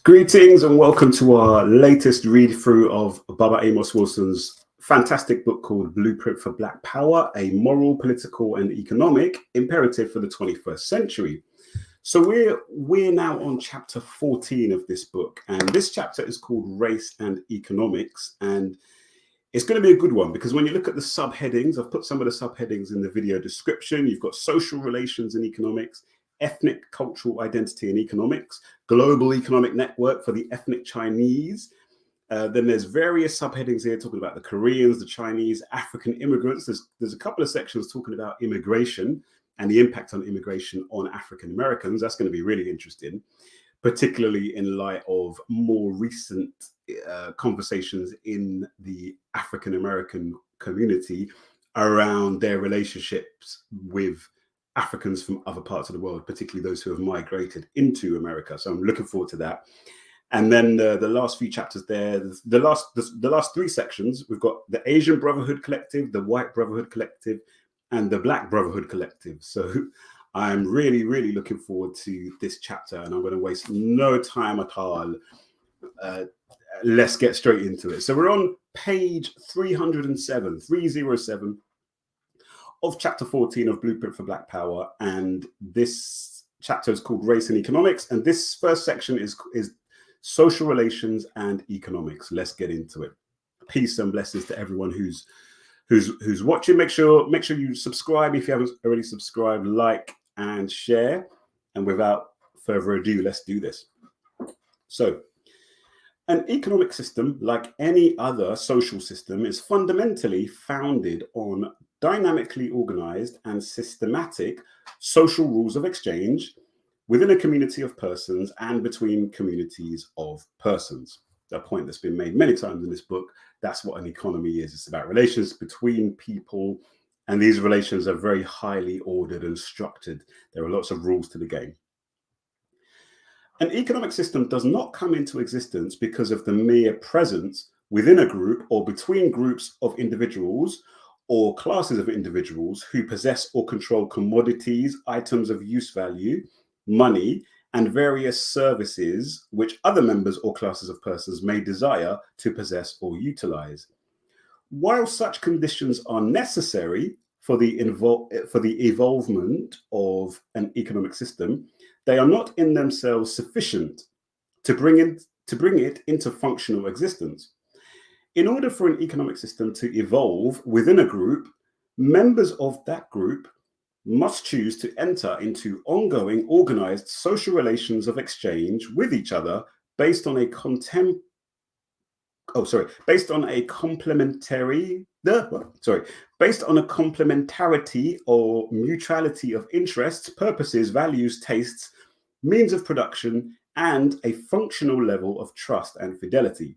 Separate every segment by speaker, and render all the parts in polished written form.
Speaker 1: Greetings and welcome to our latest read through of Baba Amos Wilson's fantastic book called Blueprint for Black Power, a moral, political and economic imperative for the 21st century. So we're now on chapter 14 of this book, and this chapter is called Race and Economics, and it's going to be a good one because when you look at the subheadings, I've put some of the subheadings in the video description. You've got social relations and economics, ethnic cultural identity and economics, global economic network for the ethnic Chinese. Then there's various subheadings here talking about the Koreans, the Chinese, African immigrants. There's a couple of sections talking about immigration and the impact on immigration on African Americans. That's going to be really interesting, particularly in light of more recent conversations in the African American community around their relationships with Africans from other parts of the world, particularly those who have migrated into America. So I'm looking forward to that. And then the last few chapters there, the last three sections, we've got the Asian Brotherhood Collective, the White Brotherhood Collective, and the Black Brotherhood Collective. So I'm really, really looking forward to this chapter, and I'm going to waste no time at all. Let's get straight into it. So we're on page 307 of chapter 14 of Blueprint for Black Power, and this chapter is called Race and Economics, and this first section is social relations and economics. Let's get into it. Peace and blessings to everyone who's watching. Make sure you subscribe if you haven't already subscribed, like and share. And without further ado, let's do this. So an economic system, like any other social system, is fundamentally founded on dynamically organized and systematic social rules of exchange within a community of persons and between communities of persons. A point that's been made many times in this book. That's what an economy is. It's about relations between people, and these relations are very highly ordered and structured. There are lots of rules to the game. An economic system does not come into existence because of the mere presence within a group or between groups of individuals or classes of individuals who possess or control commodities, items of use value, money, and various services which other members or classes of persons may desire to possess or utilize. While such conditions are necessary for the evolvement of an economic system, they are not in themselves sufficient to bring it into functional existence. In order for an economic system to evolve within a group, members of that group must choose to enter into ongoing organized social relations of exchange with each other based on a complementarity or mutuality of interests, purposes, values, tastes, means of production, and a functional level of trust and fidelity.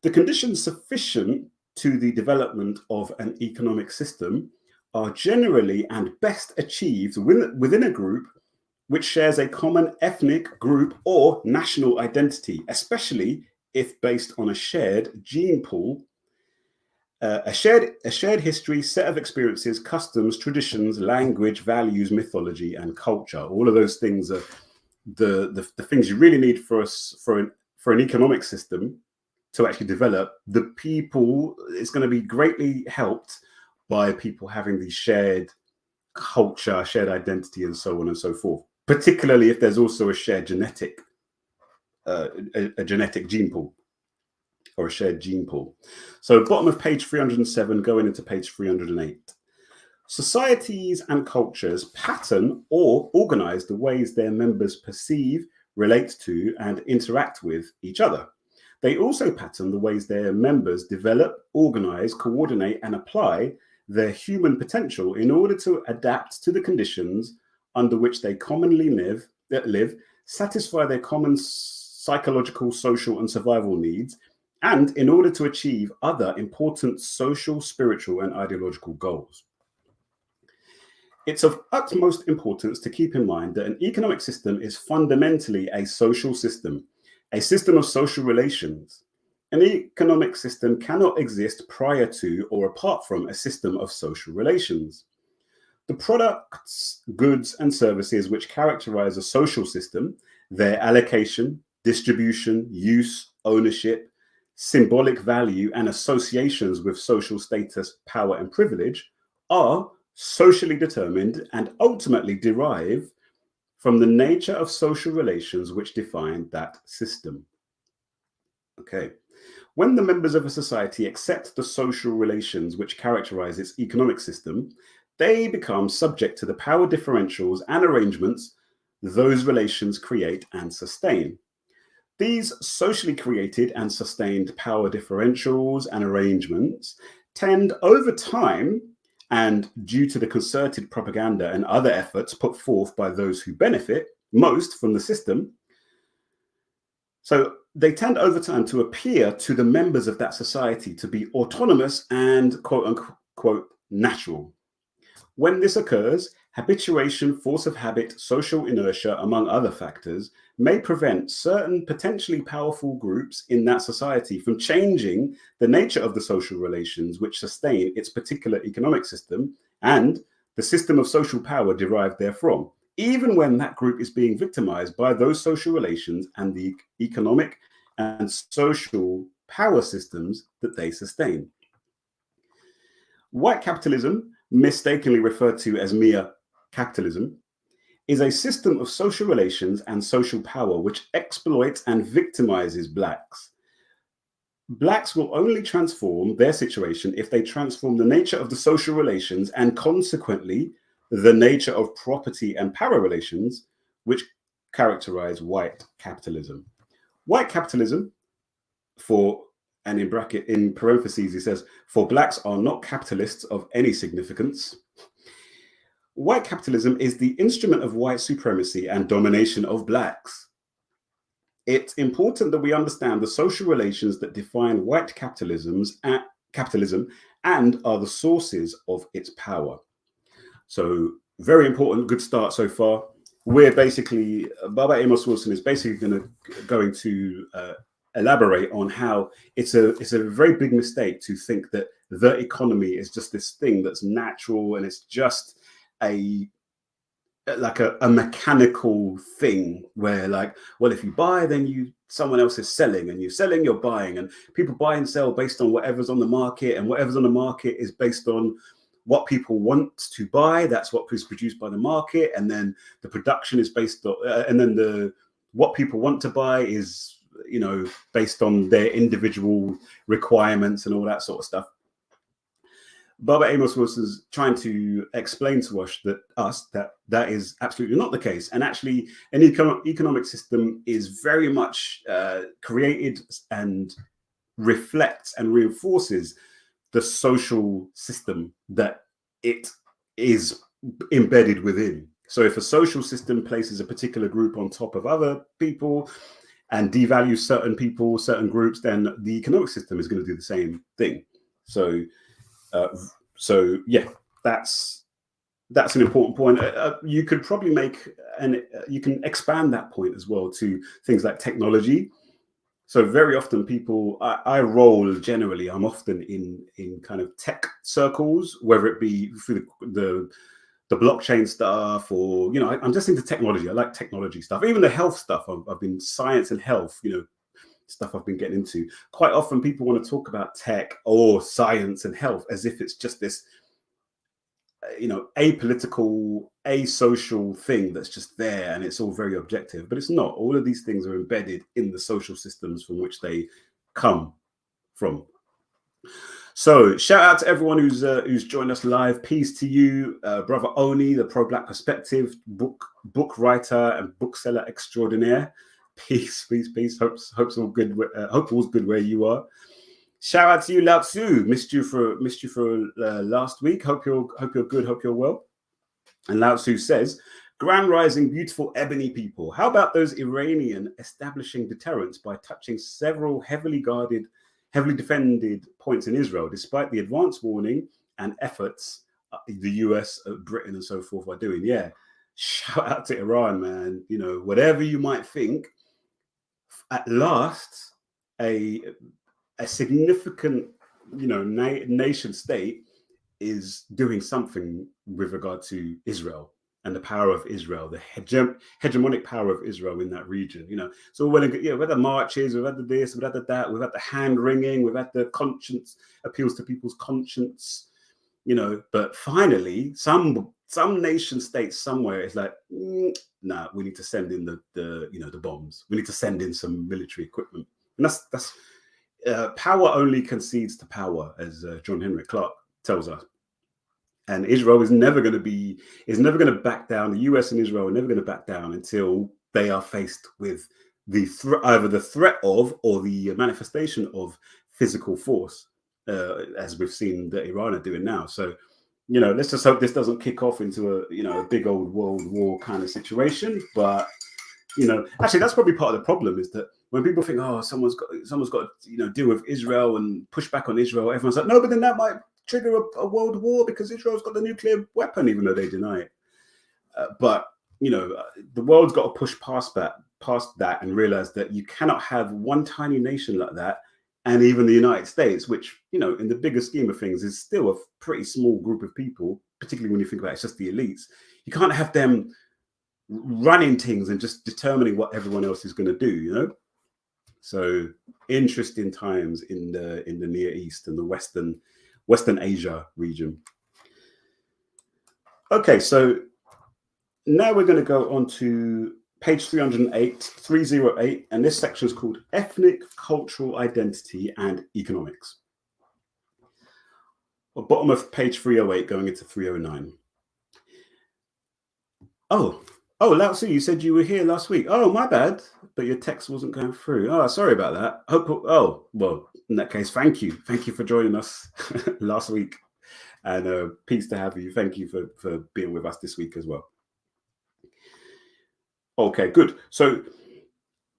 Speaker 1: The conditions sufficient to the development of an economic system are generally and best achieved within a group which shares a common ethnic, group, or national identity, especially if based on a shared gene pool, a shared history, set of experiences, customs, traditions, language, values, mythology, and culture. All of those things are the things you really need for an economic system to actually develop. The people, it's going to be greatly helped by people having the shared culture, shared identity, and so on and so forth. Particularly if there's also a shared genetic gene pool, or a shared gene pool. So bottom of page 307, going into page 308. Societies and cultures pattern or organize the ways their members perceive, relate to, and interact with each other. They also pattern the ways their members develop, organize, coordinate, and apply their human potential in order to adapt to the conditions under which they commonly live, satisfy their common psychological, social, and survival needs, and in order to achieve other important social, spiritual, and ideological goals. It's of utmost importance to keep in mind that an economic system is fundamentally a social system, a system of social relations. An economic system cannot exist prior to or apart from a system of social relations. The products, goods, and services which characterize a social system, their allocation, distribution, use, ownership, symbolic value, and associations with social status, power, and privilege are socially determined and ultimately derive from the nature of social relations which define that system. Okay. When the members of a society accept the social relations which characterize its economic system, they become subject to the power differentials and arrangements those relations create and sustain. These socially created and sustained power differentials and arrangements tend over time, and due to the concerted propaganda and other efforts put forth by those who benefit most from the system, so they tend over time to appear to the members of that society to be autonomous and quote unquote natural. When this occurs, habituation, force of habit, social inertia, among other factors, may prevent certain potentially powerful groups in that society from changing the nature of the social relations which sustain its particular economic system and the system of social power derived therefrom, even when that group is being victimized by those social relations and the economic and social power systems that they sustain. White capitalism, mistakenly referred to as mere capitalism, is a system of social relations and social power which exploits and victimizes Blacks. Blacks will only transform their situation if they transform the nature of the social relations and consequently the nature of property and power relations which characterize white capitalism. White capitalism, and in parentheses, he says, for Blacks are not capitalists of any significance. White capitalism is the instrument of white supremacy and domination of Blacks. It's important that we understand the social relations that define white capitalism and are the sources of its power. So very important, good start so far. We're basically, Baba Amos Wilson is basically going to elaborate on how it's a very big mistake to think that the economy is just this thing that's natural and it's just a mechanical thing where, like, well, if you buy, then someone else is selling, and you're selling, you're buying, and people buy and sell based on whatever's on the market, and whatever's on the market is based on what people want to buy. That's what is produced by the market, and then the production is based on, and then what people want to buy is, based on their individual requirements and all that sort of stuff. Baba Amos was trying to explain to us that is absolutely not the case. And actually, an economic system is very much created and reflects and reinforces the social system that it is embedded within. So if a social system places a particular group on top of other people and devalues certain people, certain groups, then the economic system is going to do the same thing. So yeah, that's an important point. You could probably you can expand that point as well to things like technology. So very often people, I'm often in kind of tech circles, whether it be through the blockchain stuff, or, I'm just into technology. I like technology stuff, even the health stuff. I've been science and health, stuff I've been getting into. Quite often people want to talk about tech or science and health as if it's just this, apolitical, asocial thing that's just there and it's all very objective, but it's not. All of these things are embedded in the social systems from which they come from. So shout out to everyone who's joined us live. Peace to you, brother Oni, the pro-Black perspective book writer and bookseller extraordinaire. Peace. Hope's all good. Hope all's good where you are. Shout out to you, Lao Tzu. Missed you for last week. Hope you're good. Hope you're well. And Lao Tzu says, "Grand rising, beautiful ebony people. How about those Iranian establishing deterrence by touching several heavily defended points in Israel, despite the advance warning and efforts the US, Britain, and so forth are doing?" Yeah, shout out to Iran, man. Whatever you might think, at last, a significant, nation state is doing something with regard to Israel and the power of Israel, the hegemonic power of Israel in that region. So we've had the marches, we've had the this, we've had the that, we've had the hand wringing, we've had the conscience appeals to people's conscience. But finally, some nation state somewhere is like, nah, we need to send in the bombs. We need to send in some military equipment, and that's power only concedes to power, as John Henrik Clarke tells us. And Israel is never going to back down. The US and Israel are never going to back down until they are faced with either the threat of or the manifestation of physical force, as we've seen that Iran are doing now. So, let's just hope this doesn't kick off into a big old world war kind of situation. But actually, that's probably part of the problem, is that when people think, oh, someone's got to deal with Israel and push back on Israel, everyone's like, no, but then that might trigger a world war because Israel's got the nuclear weapon, even though they deny it. But the world's got to push past that and realize that you cannot have one tiny nation like that, and even the United States, which in the bigger scheme of things is still a pretty small group of people, particularly when you think about it's just the elites. You can't have them running things and just determining what everyone else is going to do. So interesting times in the Near East and the Western Asia region. Okay, so now we're going to go on to page 308, and this section is called Ethnic, Cultural Identity and Economics. Bottom of page 308 going into 309. Oh, Lao Tzu, you said you were here last week. Oh, my bad, but your text wasn't going through. Oh, sorry about that. Well, in that case, thank you for joining us last week, and peace to have you. Thank you for being with us this week as well. Okay, good. So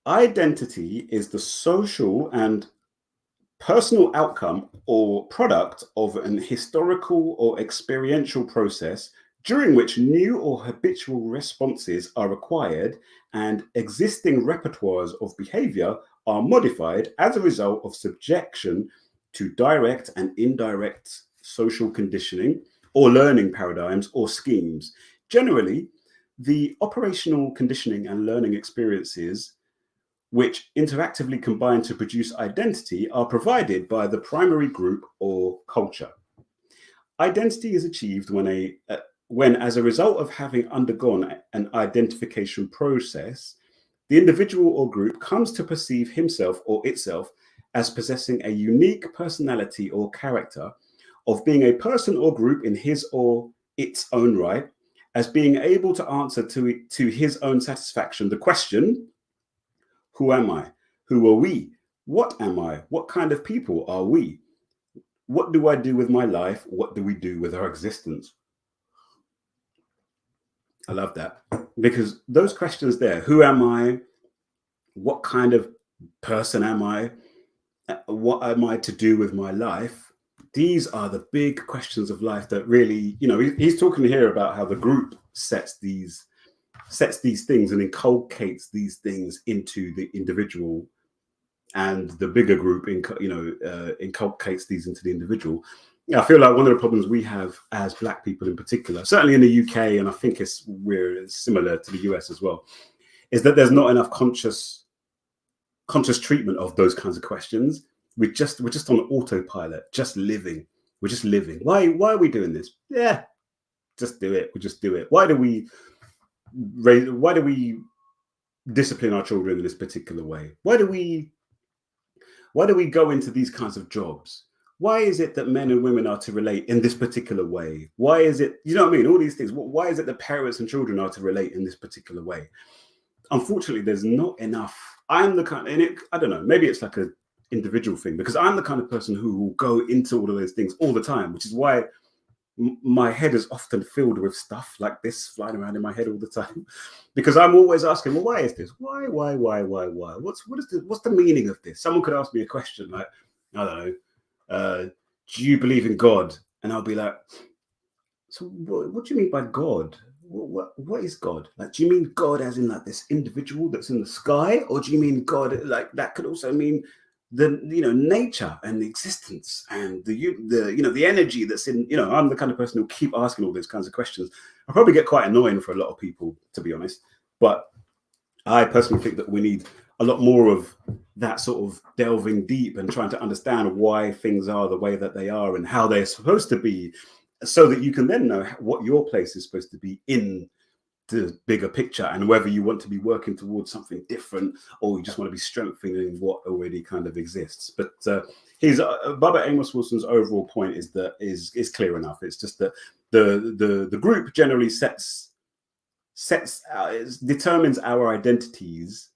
Speaker 1: identity is the social and personal outcome or product of an historical or experiential process during which new or habitual responses are required and existing repertoires of behavior are modified as a result of subjection to direct and indirect social conditioning or learning paradigms or schemes. Generally, the operational conditioning and learning experiences which interactively combine to produce identity are provided by the primary group or culture. Identity is achieved when, as a result of having undergone an identification process, the individual or group comes to perceive himself or itself as possessing a unique personality or character, of being a person or group in his or its own right, as being able to answer to his own satisfaction the question, who am I? Who are we? What am I? What kind of people are we? What do I do with my life? What do we do with our existence? I love that, because those questions there, who am I? What kind of person am I? What am I to do with my life? These are the big questions of life that really, he's talking here about how the group sets these things and inculcates these things into the individual, and the bigger group inculcates these into the individual. I feel like one of the problems we have as Black people in particular, certainly in the UK, and I think we're similar to the US as well, is that there's not enough conscious treatment of those kinds of questions. We're just on autopilot, just living. We're just living. Why are we doing this? Yeah, just do it. We just do it. Why do we discipline our children in this particular way? Why do we go into these kinds of jobs? Why is it that men and women are to relate in this particular way? Why is it, all these things. Why is it that parents and children are to relate in this particular way? Unfortunately, there's not enough. I'm the kind, and I don't know, maybe it's like a individual thing, because I'm the kind of person who will go into all of those things all the time, which is why my head is often filled with stuff like this flying around in my head all the time, because I'm always asking, well, why is this? Why? What's the meaning of this? Someone could ask me a question like, I don't know, do you believe in God? And I'll be like, so what do you mean by God? What is God? Like, do you mean God as in like this individual that's in the sky, or do you mean God like that could also mean the nature and the existence and the energy that's in, I'm the kind of person who'll keep asking all those kinds of questions. I probably get quite annoying for a lot of people, to be honest, but I personally think that we need a lot more of that sort of delving deep and trying to understand why things are the way that they are and how they're supposed to be, so that you can then know what your place is supposed to be in the bigger picture, and whether you want to be working towards something different or you just want to be strengthening what already kind of exists. But Baba Amos Wilson's overall point is clear enough. It's just that the group generally determines our identities,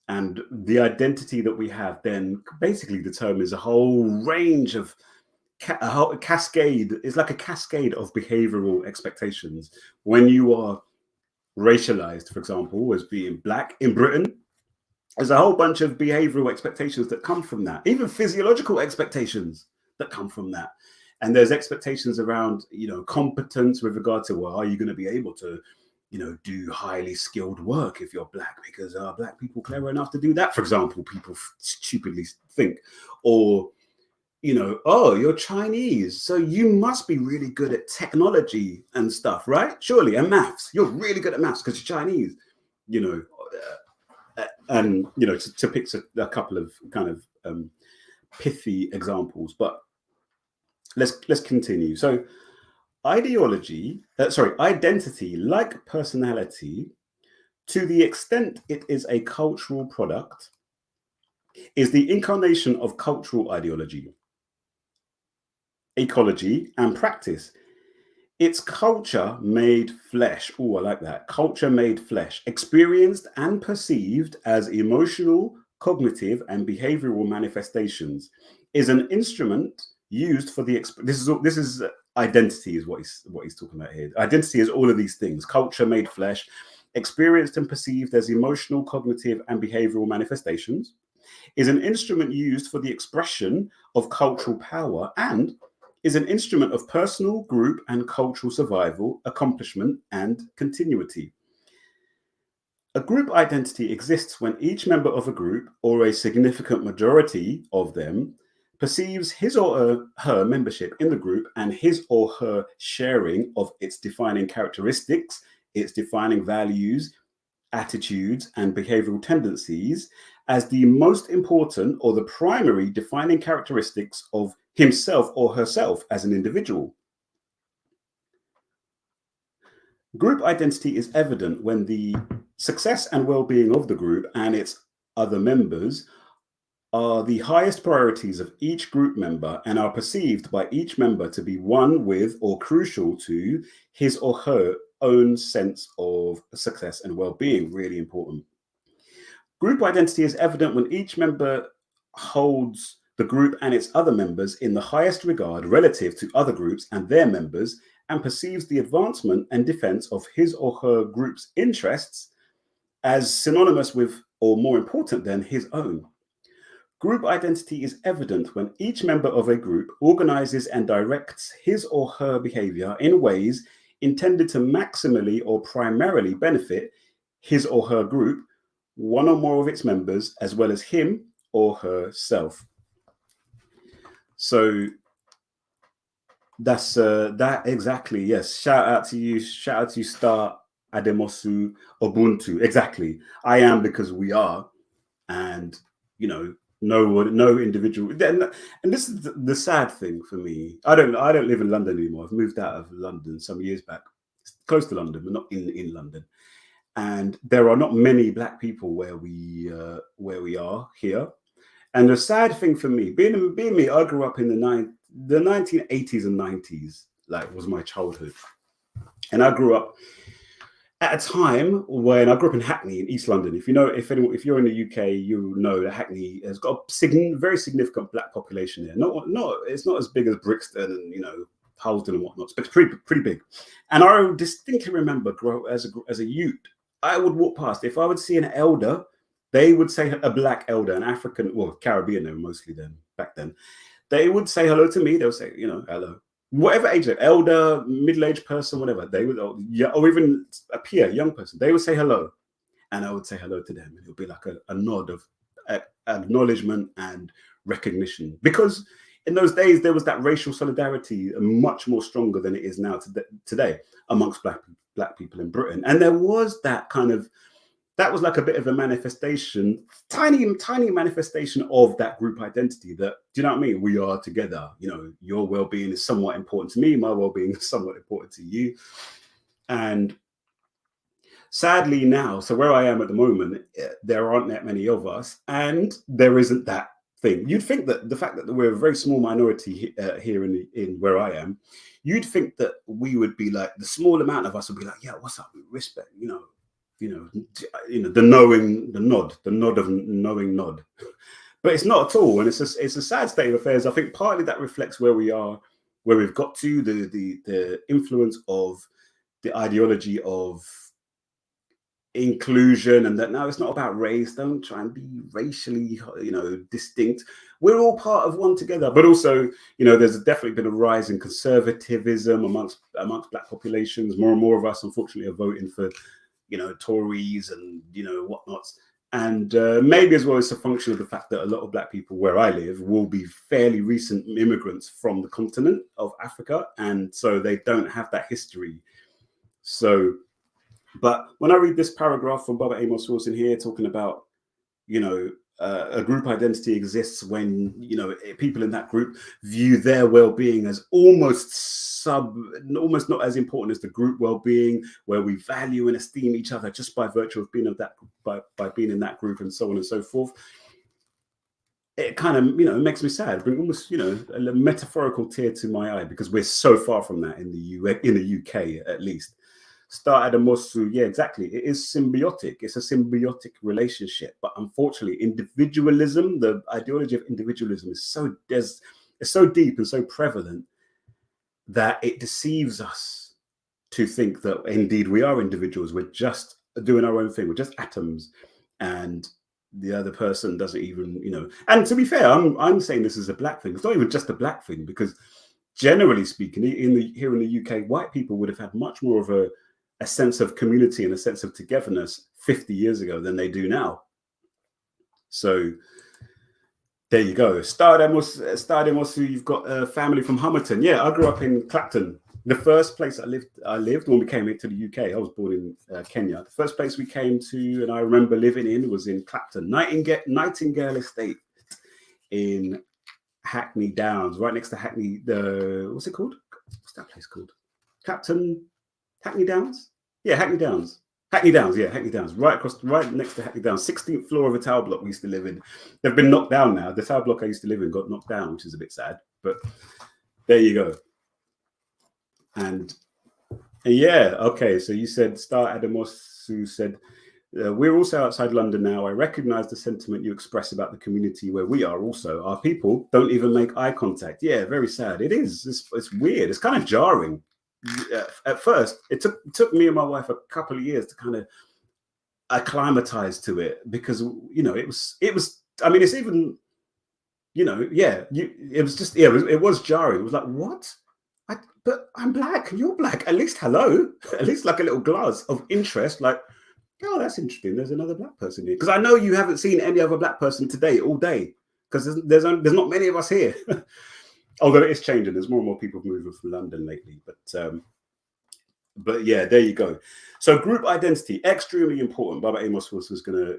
Speaker 1: and the identity that we have then basically determines a whole range of a whole cascade. It's like a cascade of behavioral expectations. When you are racialized, for example, as being black in Britain, there's a whole bunch of behavioral expectations that come from that, even physiological expectations that come from that. And there's expectations around, competence with regard to, well, are you going to be able to, do highly skilled work if you're black, because are black people clever enough to do that, for example, people stupidly think. Or, oh, you're Chinese, so you must be really good at technology and stuff, right? Surely, and maths. You're really good at maths because you're Chinese, and to pick a couple of kind of pithy examples. But let's continue. So, identity, like personality, to the extent it is a cultural product, is the incarnation of cultural ideology, ecology, and practice. It's culture made flesh. Oh, I like that. Culture made flesh, experienced and perceived as emotional, cognitive, and behavioral manifestations, is an instrument used for the this is identity, is what he's talking about here. Identity is all of these things: culture made flesh, experienced and perceived as emotional, cognitive, and behavioral manifestations, is an instrument used for the expression of cultural power, and is an instrument of personal, group, and cultural survival, accomplishment, and continuity. A group identity exists when each member of a group, or a significant majority of them, perceives his or her membership in the group and his or her sharing of its defining characteristics, its defining values, attitudes, and behavioral tendencies as the most important or the primary defining characteristics of himself or herself as an individual. Group identity is evident when the success and well-being of the group and its other members are the highest priorities of each group member and are perceived by each member to be one with or crucial to his or her own sense of success and well-being. Really important. Group identity is evident when each member holds the group and its other members in the highest regard relative to other groups and their members, and perceives the advancement and defense of his or her group's interests as synonymous with or more important than his own. Group identity is evident when each member of a group organizes and directs his or her behavior in ways intended to maximally or primarily benefit his or her group, one or more of its members, as well as him or herself. So that's that exactly. Yes. Shout out to you. Shout out to you, Star Ademosu Ubuntu. Exactly. I am because we are, and no individual. And this is the sad thing for me. I don't live in London anymore. I've moved out of London some years back, close to London, but not in London. And there are not many Black people where we are here. And the sad thing for me, being me, I grew up in the 1980s and 90s, like was my childhood. And I grew up at a time when I grew up in Hackney in East London. If you're in the UK, you know that Hackney has got a very significant Black population here. It's not as big as Brixton and Halsden and whatnot, but it's pretty big. And I distinctly remember as a youth, I would walk past. If I would see an elder, they would say, a Black elder, an African, well, Caribbean, they were mostly back then. They would say hello to me. They would say, hello. Whatever age, elder, middle-aged person, whatever, they would, or even a peer, young person, they would say hello. And I would say hello to them. And it would be like a nod of, acknowledgement and recognition. Because in those days, there was that racial solidarity much more stronger than it is now today amongst black people in Britain. And there was that kind of, that was like a bit of a manifestation, tiny manifestation of that group identity that, do you know what I mean? We are together. You know, your well-being is somewhat important to me. My well-being is somewhat important to you. And sadly now, so where I am at the moment, there aren't that many of us, and there isn't that thing. You'd think that the fact that we're a very small minority here in where I am, you'd think that we would be like, the small amount of us would be like, yeah, what's up? Respect, the nod of knowing nod. But it's not at all, and it's a sad state of affairs. I think partly that reflects where we are, where we've got to, the influence of the ideology of inclusion, and that now it's not about race. Don't try and be racially, distinct. We're all part of one together. But also, there's definitely been a rise in conservatism amongst black populations. More and more of us, unfortunately, are voting for, Tories and whatnots. And maybe as well, it's a function of the fact that a lot of black people where I live will be fairly recent immigrants from the continent of Africa, and so they don't have that history. So, but when I read this paragraph from Brother Amos Wilson here talking about, a group identity exists when, people in that group view their well-being as almost not as important as the group well-being, where we value and esteem each other just by virtue of being of that, by being in that group, and so on and so forth. It kind of, it makes me sad, bring almost, a metaphorical tear to my eye, because we're so far from that in the UK, at least. Started Amos, yeah, exactly. It is symbiotic. It's a symbiotic relationship. But unfortunately, individualism, the ideology of individualism is so deep and so prevalent that it deceives us to think that indeed we are individuals. We're just doing our own thing. We're just atoms. And the other person doesn't even, And to be fair, I'm saying this is a black thing. It's not even just a black thing, because generally speaking, here in the UK, white people would have had much more of a sense of community and a sense of togetherness 50 years ago than they do now. So there you go. Starred Amos, you've got a family from Homerton. Yeah, I grew up in Clapton. The first place I lived when we came into the UK. I was born in Kenya. The first place we came to, and I remember living in, was in Clapton, Nightingale Estate in Hackney Downs, right next to Hackney. What's it called? What's that place called? Clapton. Hackney Downs? Yeah, Hackney Downs. Hackney Downs, right next to Hackney Downs. 16th floor of a tower block we used to live in. They've been knocked down now. The tower block I used to live in got knocked down, which is a bit sad. But there you go. And yeah, okay. So you said Star Adamos, who said, we're also outside London now. I recognise the sentiment you express about the community where we are also. Our people don't even make eye contact. Yeah, very sad. It is. It's weird. It's kind of jarring. At first, it took me and my wife a couple of years to kind of acclimatize to it, because it was I mean, it's even it was jarring. It was like, what? But I'm black and you're black. At least hello. At least like a little glance of interest, like, oh, that's interesting, there's another black person here, because I know you haven't seen any other black person today all day, because there's not many of us here. Although it is changing, there's more and more people moving from London lately. But yeah, there you go. So group identity, extremely important. Baba Amos was gonna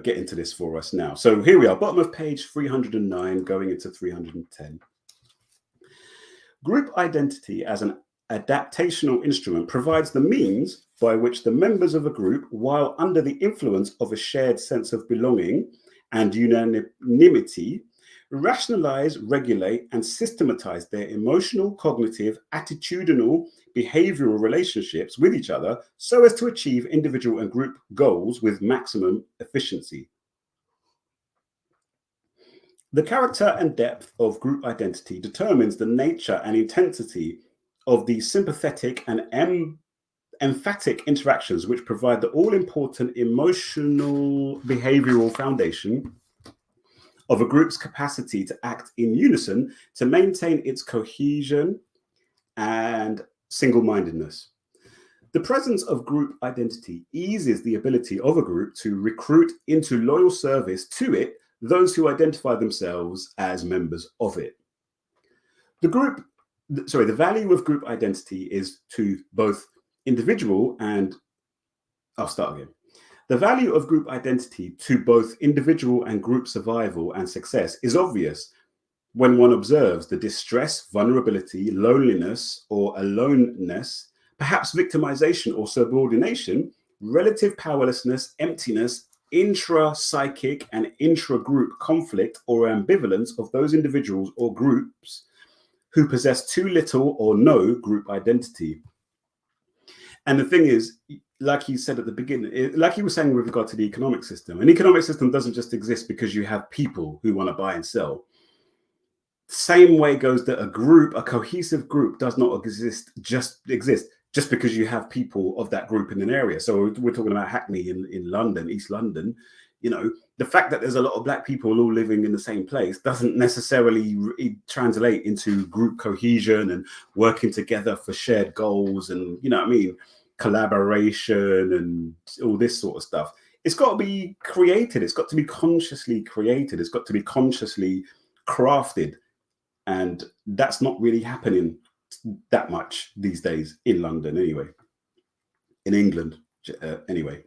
Speaker 1: get into this for us now. So here we are, bottom of page 309, going into 310. Group identity as an adaptational instrument provides the means by which the members of a group, while under the influence of a shared sense of belonging and unanimity, rationalize, regulate, and systematize their emotional, cognitive, attitudinal, behavioral relationships with each other so as to achieve individual and group goals with maximum efficiency. The character and depth of group identity determines the nature and intensity of the sympathetic and emphatic interactions which provide the all-important emotional behavioral foundation of a group's capacity to act in unison to maintain its cohesion and single-mindedness. The presence of group identity eases the ability of a group to recruit into loyal service to it those who identify themselves as members of it. The value of group identity is to both individual and, I'll start again. The value of group identity to both individual and group survival and success is obvious when one observes the distress, vulnerability, loneliness or aloneness, perhaps victimization or subordination, relative powerlessness, emptiness, intra-psychic and intra-group conflict or ambivalence of those individuals or groups who possess too little or no group identity. And the thing is, like you said at the beginning, like you were saying with regard to the economic system, an economic system doesn't just exist because you have people who want to buy and sell. Same way goes that a cohesive group does not exist just because you have people of that group in an area. So we're talking about Hackney in London, East London. You know, the fact that there's a lot of black people all living in the same place doesn't necessarily translate into group cohesion and working together for shared goals and, you know what I mean, collaboration and all this sort of stuff. It's got to be created. It's got to be consciously created. It's got to be consciously crafted. And that's not really happening that much these days in London anyway, in England anyway.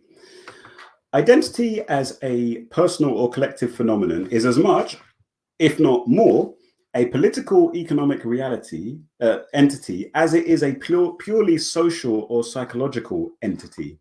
Speaker 1: Identity as a personal or collective phenomenon is as much, if not more, a political economic reality entity as it is a purely social or psychological entity.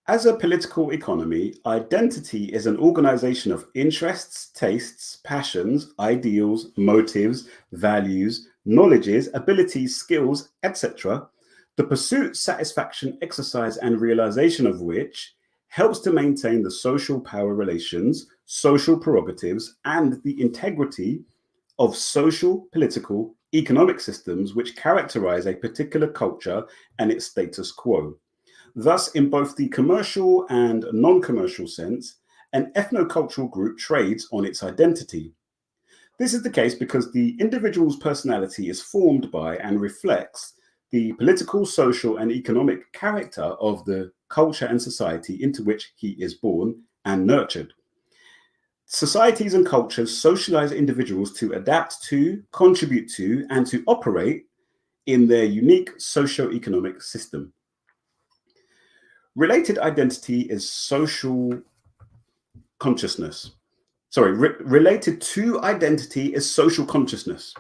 Speaker 1: As a political economy, identity is an organization of interests, tastes, passions, ideals, motives, values, knowledges, abilities, skills, etc., the pursuit, satisfaction, exercise, and realization of which helps to maintain the social power relations, social prerogatives, and the integrity of social, political, economic systems which characterize a particular culture and its status quo. Thus, in both the commercial and non-commercial sense, an ethnocultural group trades on its identity. This is the case because the individual's personality is formed by and reflects the political, social, and economic character of the culture and society into which he is born and nurtured. Societies and cultures socialize individuals to adapt to, contribute to, and to operate in their unique socio-economic system. Related identity is social consciousness. Related to identity is social consciousness.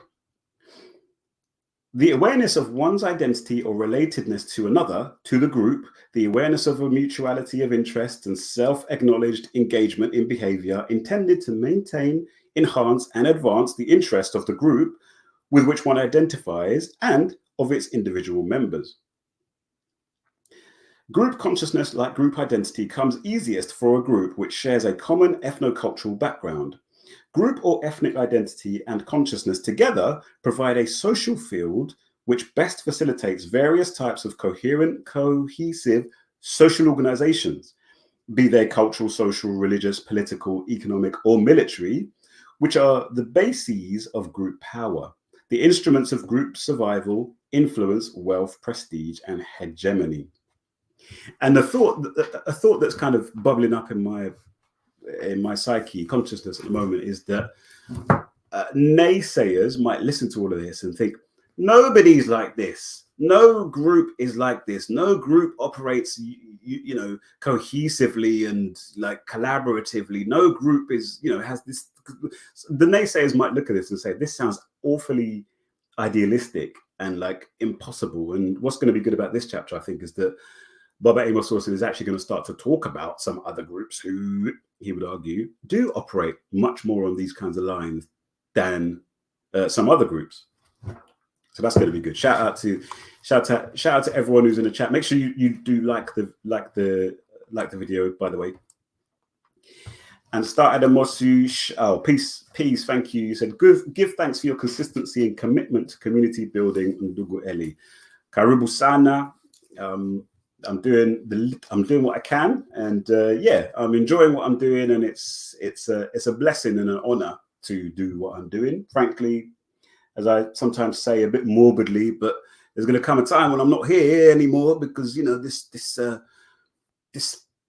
Speaker 1: The awareness of one's identity or relatedness to another, to the group, the awareness of a mutuality of interest and self-acknowledged engagement in behavior intended to maintain, enhance, and advance the interest of the group with which one identifies and of its individual members. Group consciousness, like group identity, comes easiest for a group which shares a common ethnocultural background. Group or ethnic identity and consciousness together provide a social field which best facilitates various types of coherent, cohesive social organizations, be they cultural, social, religious, political, economic, or military, which are the bases of group power, the instruments of group survival, influence, wealth, prestige, and hegemony. And a thought that's kind of bubbling up in my psyche, consciousness at the moment is that naysayers might listen to all of this and think, nobody's like this. No group is like this. No group operates, cohesively and like collaboratively. No group is, has this. The naysayers might look at this and say, this sounds awfully idealistic and like impossible. And what's going to be good about this chapter, I think, is that Baba Amos is actually going to start to talk about some other groups who, he would argue, do operate much more on these kinds of lines than some other groups. So that's going to be good. Shout out to everyone who's in the chat. Make sure you do like the video, by the way. And started a Mosu. Oh, peace. Thank you. You said give thanks for your consistency and commitment to community building. Ndugu Eli, karibu sana. I'm doing what I can, and I'm enjoying what I'm doing, and it's a blessing and an honor to do what I'm doing. Frankly, as I sometimes say a bit morbidly, but There's going to come a time when I'm not here anymore because, you know, this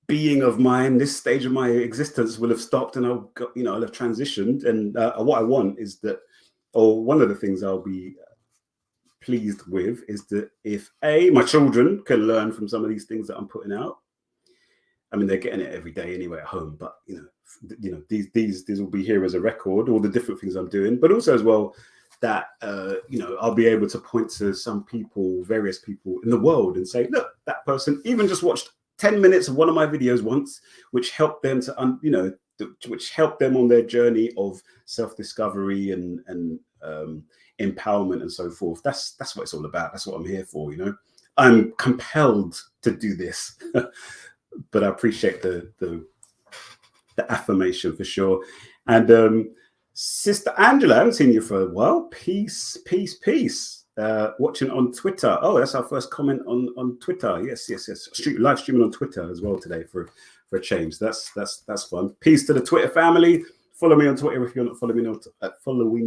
Speaker 1: being of mine, this stage of my existence will have stopped, and I'll have transitioned. And what I want is that, or one of the things I'll be pleased with is that if my children can learn from some of these things that I'm putting out. I mean, they're getting it every day anyway at home, but these will be here as a record, all the different things I'm doing, but also as well that I'll be able to point to some people, various people in the world, and say, look, that person even just watched 10 minutes of one of my videos once, which helped them to which helped them on their journey of self-discovery and empowerment and so forth. That's what it's all about. That's what I'm here for. I'm compelled to do this. But I appreciate the affirmation for sure. And Sister Angela, I haven't seen you for a while. Peace. Watching on Twitter. Oh, that's our first comment on Twitter. Yes. Live streaming on Twitter as well today for a change. That's fun. Peace to the Twitter family. Follow me on Twitter if you're not following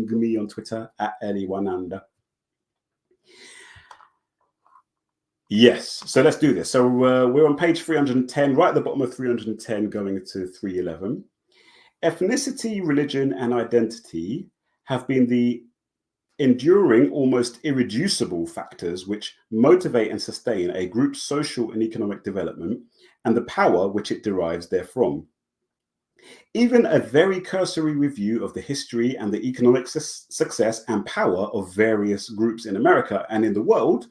Speaker 1: me on Twitter at @Eliwananda. Yes, so let's do this. So we're on page 310, right at the bottom of 310, going into 311. Ethnicity, religion, and identity have been the enduring, almost irreducible factors which motivate and sustain a group's social and economic development and the power which it derives therefrom. Even a very cursory review of the history and the economic success and power of various groups in America and in the world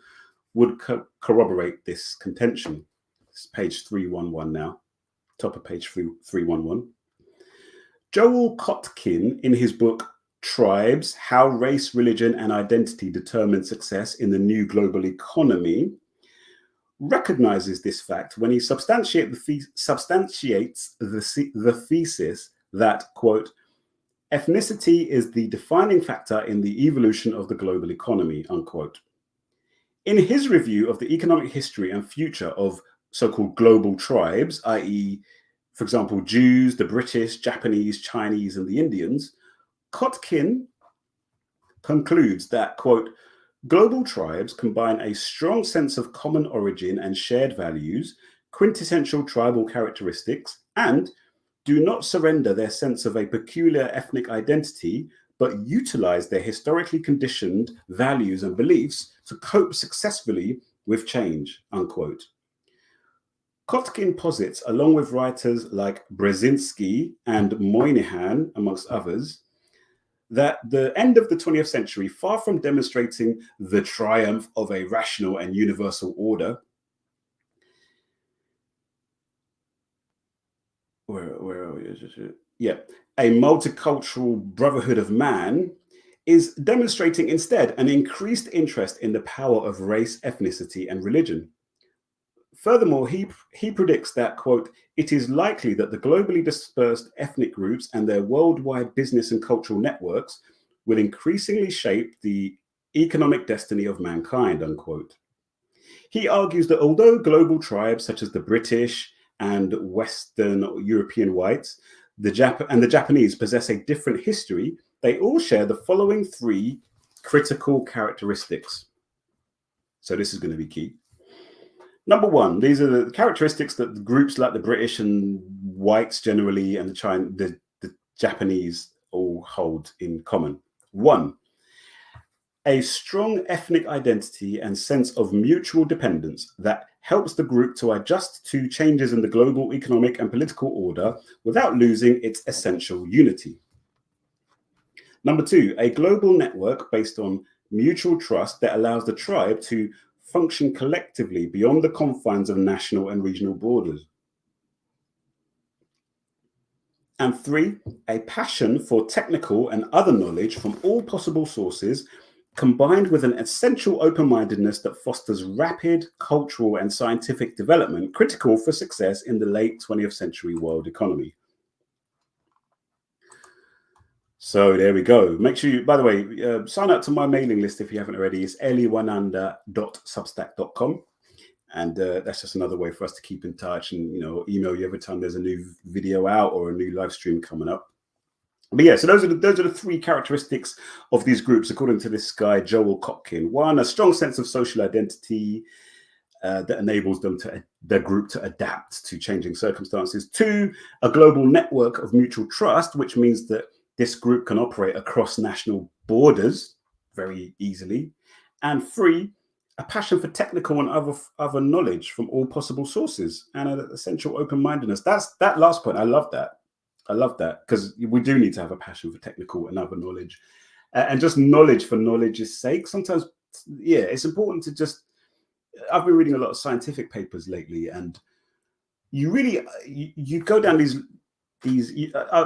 Speaker 1: would corroborate this contention. It's page 311 now, top of page 311. Joel Kotkin, in his book Tribes, How Race, Religion, and Identity Determine Success in the New Global Economy, recognizes this fact when he substantiates the thesis that, quote, ethnicity is the defining factor in the evolution of the global economy, unquote. In his review of the economic history and future of so-called global tribes, i.e., for example, Jews, the British, Japanese, Chinese, and the Indians, Kotkin concludes that, quote, global tribes combine a strong sense of common origin and shared values, quintessential tribal characteristics, and do not surrender their sense of a peculiar ethnic identity, but utilize their historically conditioned values and beliefs to cope successfully with change, unquote. Kotkin posits, along with writers like Brzezinski and Moynihan, amongst others, that the end of the 20th century, far from demonstrating the triumph of a rational and universal order, a multicultural brotherhood of man, is demonstrating instead an increased interest in the power of race, ethnicity, and religion. Furthermore, he predicts that, quote, it is likely that the globally dispersed ethnic groups and their worldwide business and cultural networks will increasingly shape the economic destiny of mankind, unquote. He argues that although global tribes such as the British and Western European whites and the Japanese possess a different history, they all share the following three critical characteristics. So this is going to be key. Number one, these are the characteristics that the groups like the British and whites generally and the Japanese all hold in common. One, a strong ethnic identity and sense of mutual dependence that helps the group to adjust to changes in the global economic and political order without losing its essential unity. Number two, a global network based on mutual trust that allows the tribe to function collectively beyond the confines of national and regional borders. And three, a passion for technical and other knowledge from all possible sources, combined with an essential open-mindedness that fosters rapid cultural and scientific development critical for success in the late 20th century world economy. So there we go. Make sure you, by the way, sign up to my mailing list if you haven't already. It's eliwananda.substack.com. And that's just another way for us to keep in touch and, email you every time there's a new video out or a new live stream coming up. But yeah, so those are the three characteristics of these groups, according to this guy, Joel Kotkin. One, a strong sense of social identity that enables their group to adapt to changing circumstances. Two, a global network of mutual trust, which means that this group can operate across national borders very easily. And three, a passion for technical and other knowledge from all possible sources, and an essential open-mindedness. That last point. I love that. I love that, because we do need to have a passion for technical and other knowledge, and just knowledge for knowledge's sake. Sometimes, yeah, it's important to just. I've been reading a lot of scientific papers lately, and you really you go down these.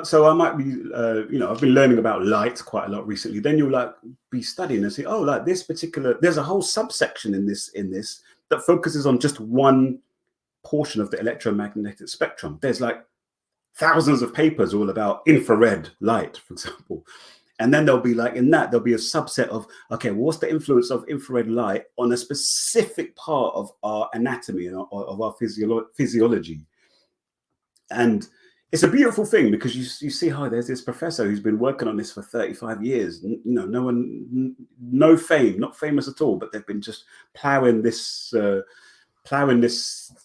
Speaker 1: So I might be, I've been learning about light quite a lot recently. Then you'll like be studying and say, oh, like this particular. There's a whole subsection in this that focuses on just one portion of the electromagnetic spectrum. There's like thousands of papers all about infrared light, for example. And then there'll be like, in that, there'll be a subset of, okay, well, what's the influence of infrared light on a specific part of our anatomy and of our physiology? And it's a beautiful thing, because you see how there's this professor who's been working on this for 35 years. No fame, not famous at all, but they've been just plowing this,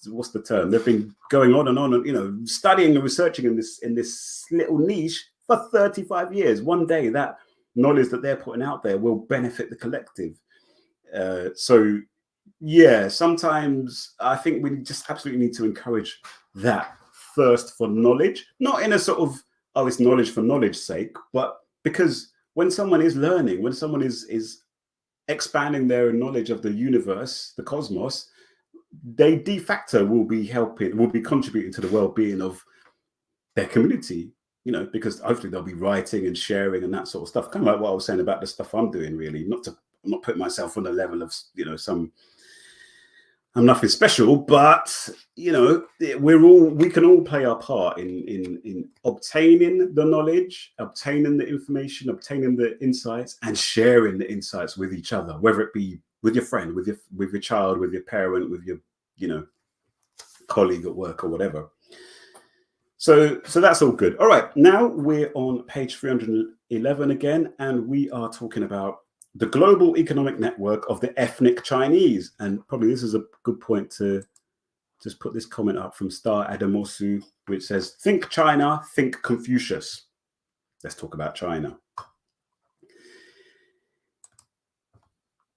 Speaker 1: what's the term? They've been going on and on, studying and researching in this little niche for 35 years. One day that knowledge that they're putting out there will benefit the collective. So yeah, sometimes I think we just absolutely need to encourage that thirst for knowledge, not in a sort of, oh, it's knowledge for knowledge's sake, but because when someone is learning, when someone is expanding their knowledge of the universe, the cosmos, they de facto will be contributing to the well-being of their community, because hopefully they'll be writing and sharing and that sort of stuff. Kind of like what I was saying about the stuff I'm doing, really. I'm not putting myself on the level of, I'm nothing special, but we can all play our part in obtaining the knowledge, obtaining the information, obtaining the insights, and sharing the insights with each other, whether it be with your friend, with your child, with your parent, with your colleague at work or whatever. So that's all good. All right, now we're on page 311 again, and we are talking about the global economic network of the ethnic Chinese. And probably this is a good point to just put this comment up from Star Adamosu, which says, think China, think Confucius. Let's talk about China.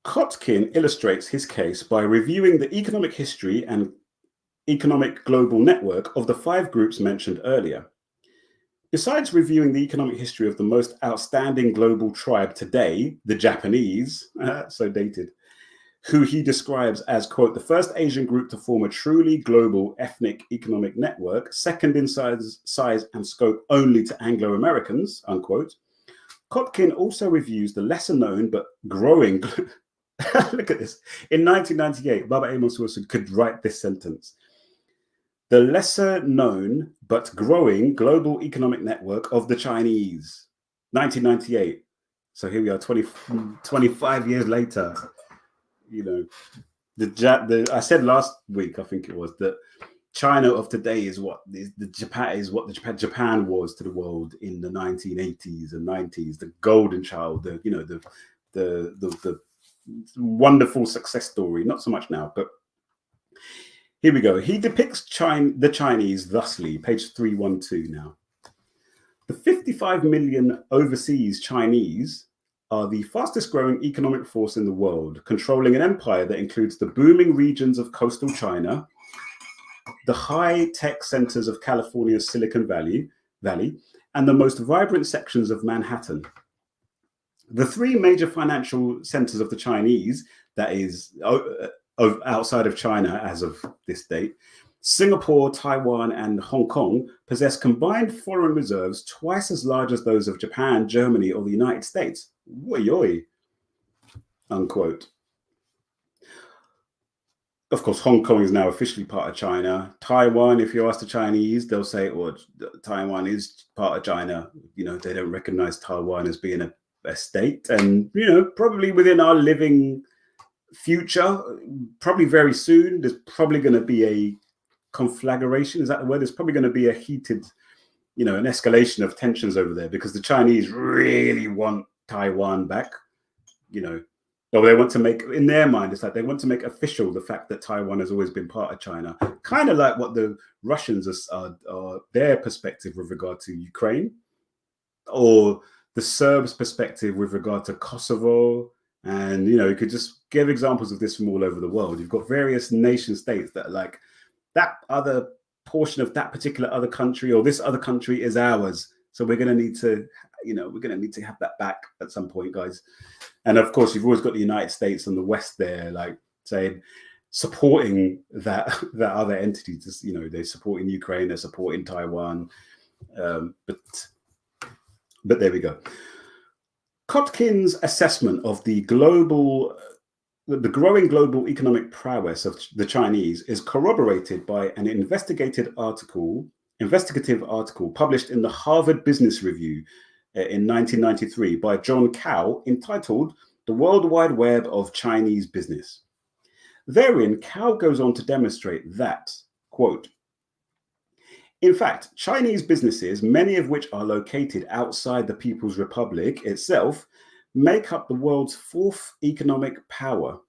Speaker 1: Kotkin illustrates his case by reviewing the economic history and economic global network of the 5 groups mentioned earlier. Besides reviewing the economic history of the most outstanding global tribe today, the Japanese, so dated, who he describes as, quote, the first Asian group to form a truly global ethnic economic network, second in size and scope only to Anglo-Americans, unquote, Kotkin also reviews the lesser known but growing, look at this, in 1998, Baba Amos Wilson could write this sentence: the lesser known but growing global economic network of the Chinese, 1998. So here we are 25 years later. I said last week, I think it was, that China of today is what Japan was to the world in the 1980s and 90s, the golden child, the wonderful success story. Not so much now, but here we go. He depicts the Chinese thusly, page 312 now. The 55 million overseas Chinese are the fastest growing economic force in the world, controlling an empire that includes the booming regions of coastal China, the high-tech centers of California's Silicon Valley, and the most vibrant sections of Manhattan. The 3 major financial centers of the Chinese, that is, outside of China as of this date, Singapore, Taiwan, and Hong Kong, possess combined foreign reserves twice as large as those of Japan, Germany, or the United States. Oi, unquote. Of course, Hong Kong is now officially part of China. Taiwan, if you ask the Chinese, they'll say, well, Taiwan is part of China. They don't recognize Taiwan as being a state. And, probably within our living future, probably very soon, there's probably going to be a conflagration. Is that the word? There's probably going to be a heated you know, an escalation of tensions over there because the Chinese really want Taiwan back, you know, or they want to make, in their mind, it's like they want to make official the fact that Taiwan has always been part of China, kind of like what the Russians are their perspective with regard to Ukraine, or the Serbs' perspective with regard to Kosovo. And, you know, you could just give examples of this from all over the world. You've got various nation states that are like, that other portion of that particular other country or this other country is ours. So we're going to need to, you know, we're going to need to have that back at some point, guys. And of course, you've always got the United States and the West there, like saying, supporting that other entity. Just, you know, they're supporting Ukraine, they're supporting Taiwan. But there we go. Kotkin's assessment of the growing global economic prowess of the Chinese is corroborated by an investigative article published in the Harvard Business Review in 1993 by John Cao, entitled "The World Wide Web of Chinese Business." Therein, Cao goes on to demonstrate that, quote, "In fact, Chinese businesses, many of which are located outside the People's Republic itself, make up the world's fourth economic power."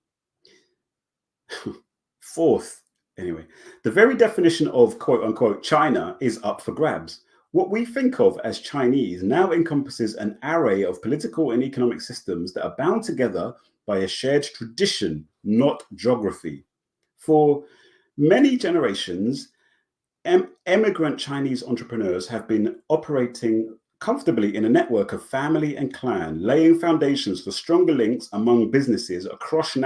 Speaker 1: Fourth, anyway. The very definition of quote unquote China is up for grabs. What we think of as Chinese now encompasses an array of political and economic systems that are bound together by a shared tradition, not geography. For many generations, immigrant Chinese entrepreneurs have been operating comfortably in a network of family and clan, laying foundations for stronger links among businesses across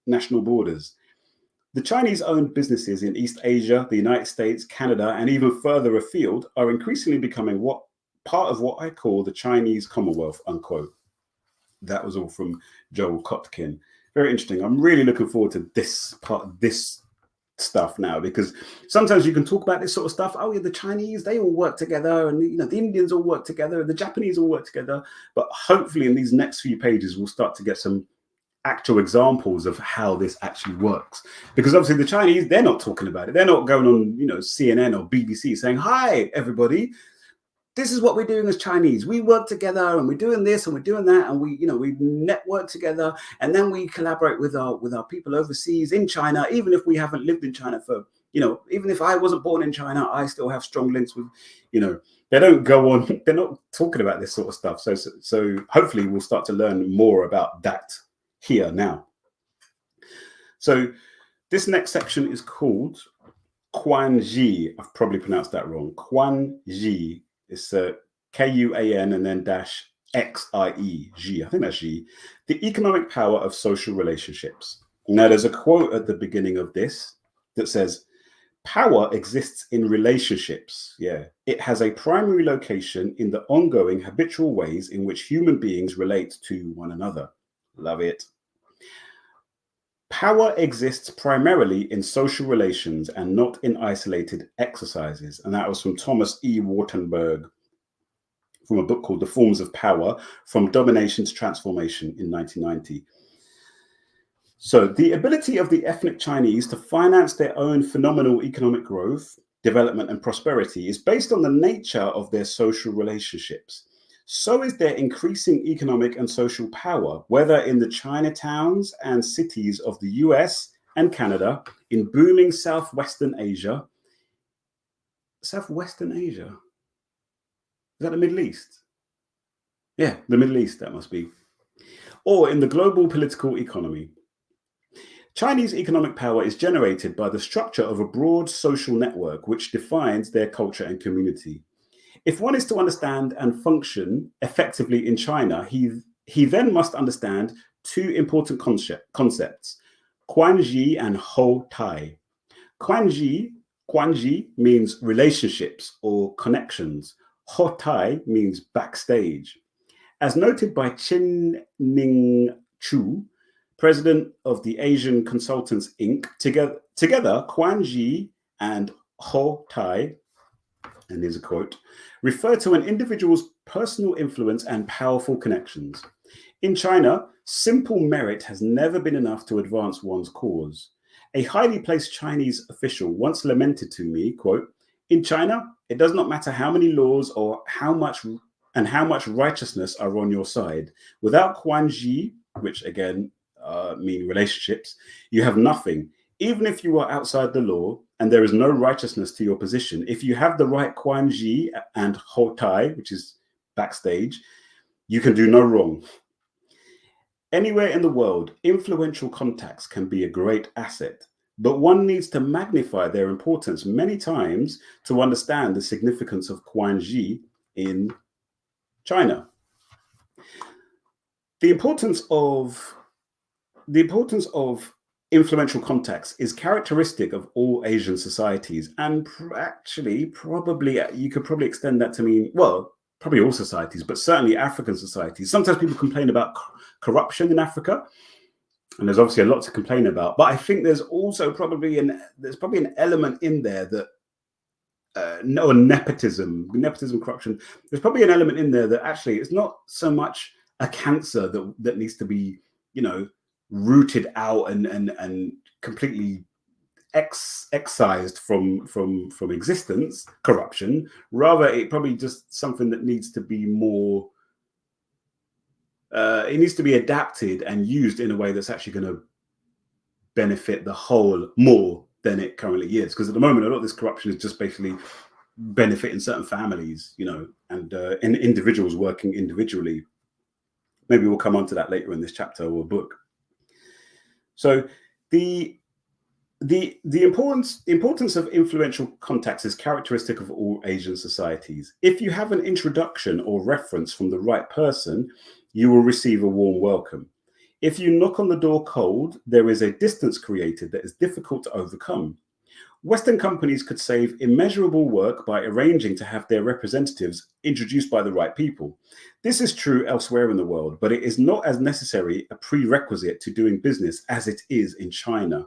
Speaker 1: national borders. The Chinese-owned businesses in East Asia, the United States, Canada, and even further afield are increasingly becoming part of what I call the Chinese Commonwealth, unquote. That was all from Joel Kotkin. Very interesting. I'm really looking forward to this stuff now, because sometimes you can talk about this sort of stuff. Oh yeah, the Chinese, they all work together, and you know, the Indians all work together, and the Japanese all work together. But hopefully in these next few pages, we'll start to get some actual examples of how this actually works, because obviously the Chinese, they're not talking about it. They're not going on, you know, CNN or BBC saying, "Hi everybody, this is what we're doing as Chinese. We work together and we're doing this and we're doing that, and we network together, and then we collaborate with our people overseas in China, even if we haven't lived in China for, you know, even if I wasn't born in China, I still have strong links with," you know, they don't go on, they're not talking about this sort of stuff. So hopefully we'll start to learn more about that here now. So this next section is called Kuan-Xie. I've probably pronounced that wrong. Kuan-Xie. It's Kuan and then dash Xie. Xie. I think that's Xie. The economic power of social relationships. Now, there's a quote at the beginning of this that says, "Power exists in relationships." Yeah. "It has a primary location in the ongoing habitual ways in which human beings relate to one another." Love it. "Power exists primarily in social relations and not in isolated exercises." And that was from Thomas E. Wartenberg, from a book called The Forms of Power, From Domination to Transformation in 1990. So the ability of the ethnic Chinese to finance their own phenomenal economic growth, development, and prosperity is based on the nature of their social relationships. So is their increasing economic and social power, whether in the Chinatowns and cities of the US and Canada, in booming Southwestern Asia. Southwestern Asia? Is that the Middle East? Yeah, the Middle East, that must be. Or in the global political economy. Chinese economic power is generated by the structure of a broad social network which defines their culture and community. If one is to understand and function effectively in China, he then must understand two important concepts, Kuan-Xie and Hou-Tai. Kuan-Xie means relationships or connections. Hou-Tai means backstage. As noted by Ning Chu, president of the Asian Consultants Inc., together Kuan-Xie and Hou-Tai, and here's a quote, refer to an individual's personal influence and powerful connections. In China, simple merit has never been enough to advance one's cause. A highly placed Chinese official once lamented to me, quote, "In China, It does not matter how many laws or how much righteousness are on your side. Without Kuan-Xie, which again mean relationships, you have nothing. Even if you are outside the law and there is no righteousness to your position, if you have the right Kuan-Xie and Hou-Tai, which is backstage, you can do no wrong. Anywhere in the world, influential contacts can be a great asset, but one needs to magnify their importance many times to understand the significance of Kuan-Xie in China. The importance of influential contacts is characteristic of all Asian societies, and actually, probably you could probably extend that to mean, well, probably all societies, but certainly African societies. Sometimes people complain about corruption in Africa, and there's obviously a lot to complain about. But I think there's also probably an element in there that nepotism, corruption. There's probably an element in there that actually it's not so much a cancer that needs to be, rooted out and completely excised from existence, corruption. Rather, it probably just something that needs to be more. It needs to be adapted and used in a way that's actually going to benefit the whole more than it currently is. Because at the moment, a lot of this corruption is just basically benefiting certain families, and individuals working individually. Maybe we'll come on to that later in this chapter or book. So the importance of influential contacts is characteristic of all Asian societies. If you have an introduction or reference from the right person, you will receive a warm welcome. If you knock on the door cold, there is a distance created that is difficult to overcome. Western companies could save immeasurable work by arranging to have their representatives introduced by the right people. This is true elsewhere in the world, but it is not as necessary a prerequisite to doing business as it is in China.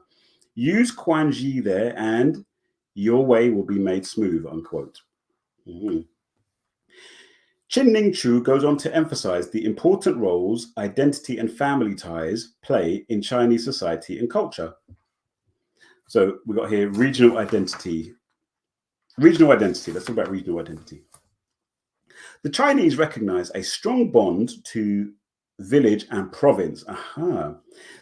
Speaker 1: Use Kuan-Xie there and your way will be made smooth, unquote. Chin-Ning Chu goes on to emphasize the important roles identity and family ties play in Chinese society and culture. So we got here regional identity. Let's talk about regional identity. The Chinese recognize a strong bond to village and province.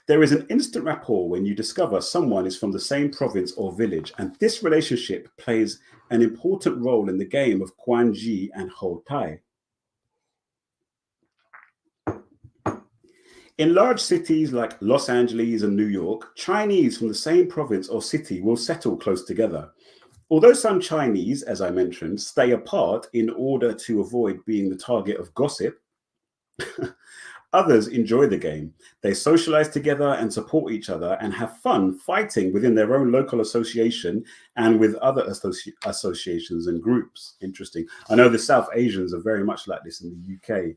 Speaker 1: There is an instant rapport when you discover someone is from the same province or village, and this relationship plays an important role in the game of Kuan-Xie and Hou-Tai. In large cities like Los Angeles and New York, Chinese from the same province or city will settle close together. Although some Chinese, as I mentioned, stay apart in order to avoid being the target of gossip, others enjoy the game. They socialize together and support each other and have fun fighting within their own local association and with other associations and groups. Interesting. I know the South Asians are very much like this in the UK.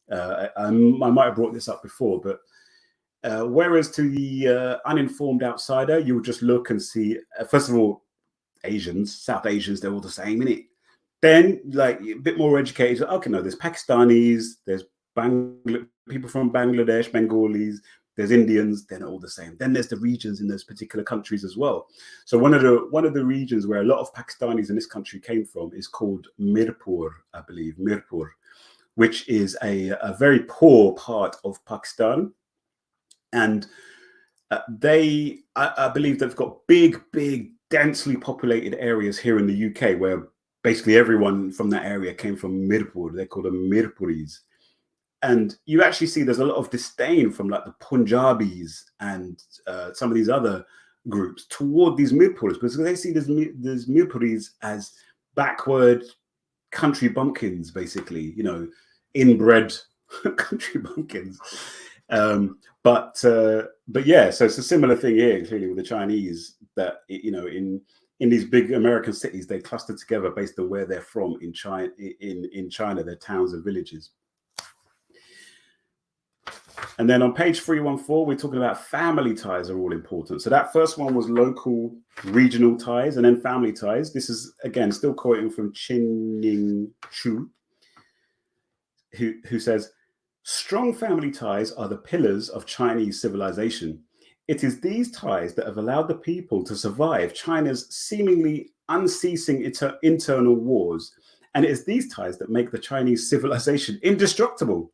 Speaker 1: I might have brought this up before, but whereas to the uninformed outsider, you'll just look and see, first of all, South Asians, they're all the same, innit? Then, like, a bit more educated, okay, no, there's Pakistanis, there's people from Bangladesh, Bengalis, there's Indians, they're not all the same. Then there's the regions in those particular countries as well. So one of the regions where a lot of Pakistanis in this country came from is called Mirpur, I believe, which is a very poor part of Pakistan. And I believe they've got big, densely populated areas here in the UK where basically everyone from that area came from Mirpur. They're called them Mirpuris. And you actually see there's a lot of disdain from like the Punjabis and some of these other groups toward these Mirpuris because they see these Mirpuris as backward country bumpkins, basically, inbred country bumpkins. But yeah, so it's a similar thing here, clearly, with the Chinese, that in these big American cities, they cluster together based on where they're from in China, their towns and villages. And then on page 314, we're talking about family ties are all important. So that first one was local, regional ties, and then family ties. This is, again, still quoting from Chin-Ning Chu, who says, strong family ties are the pillars of Chinese civilization. It is these ties that have allowed the people to survive China's seemingly unceasing internal wars. And it is these ties that make the Chinese civilization indestructible.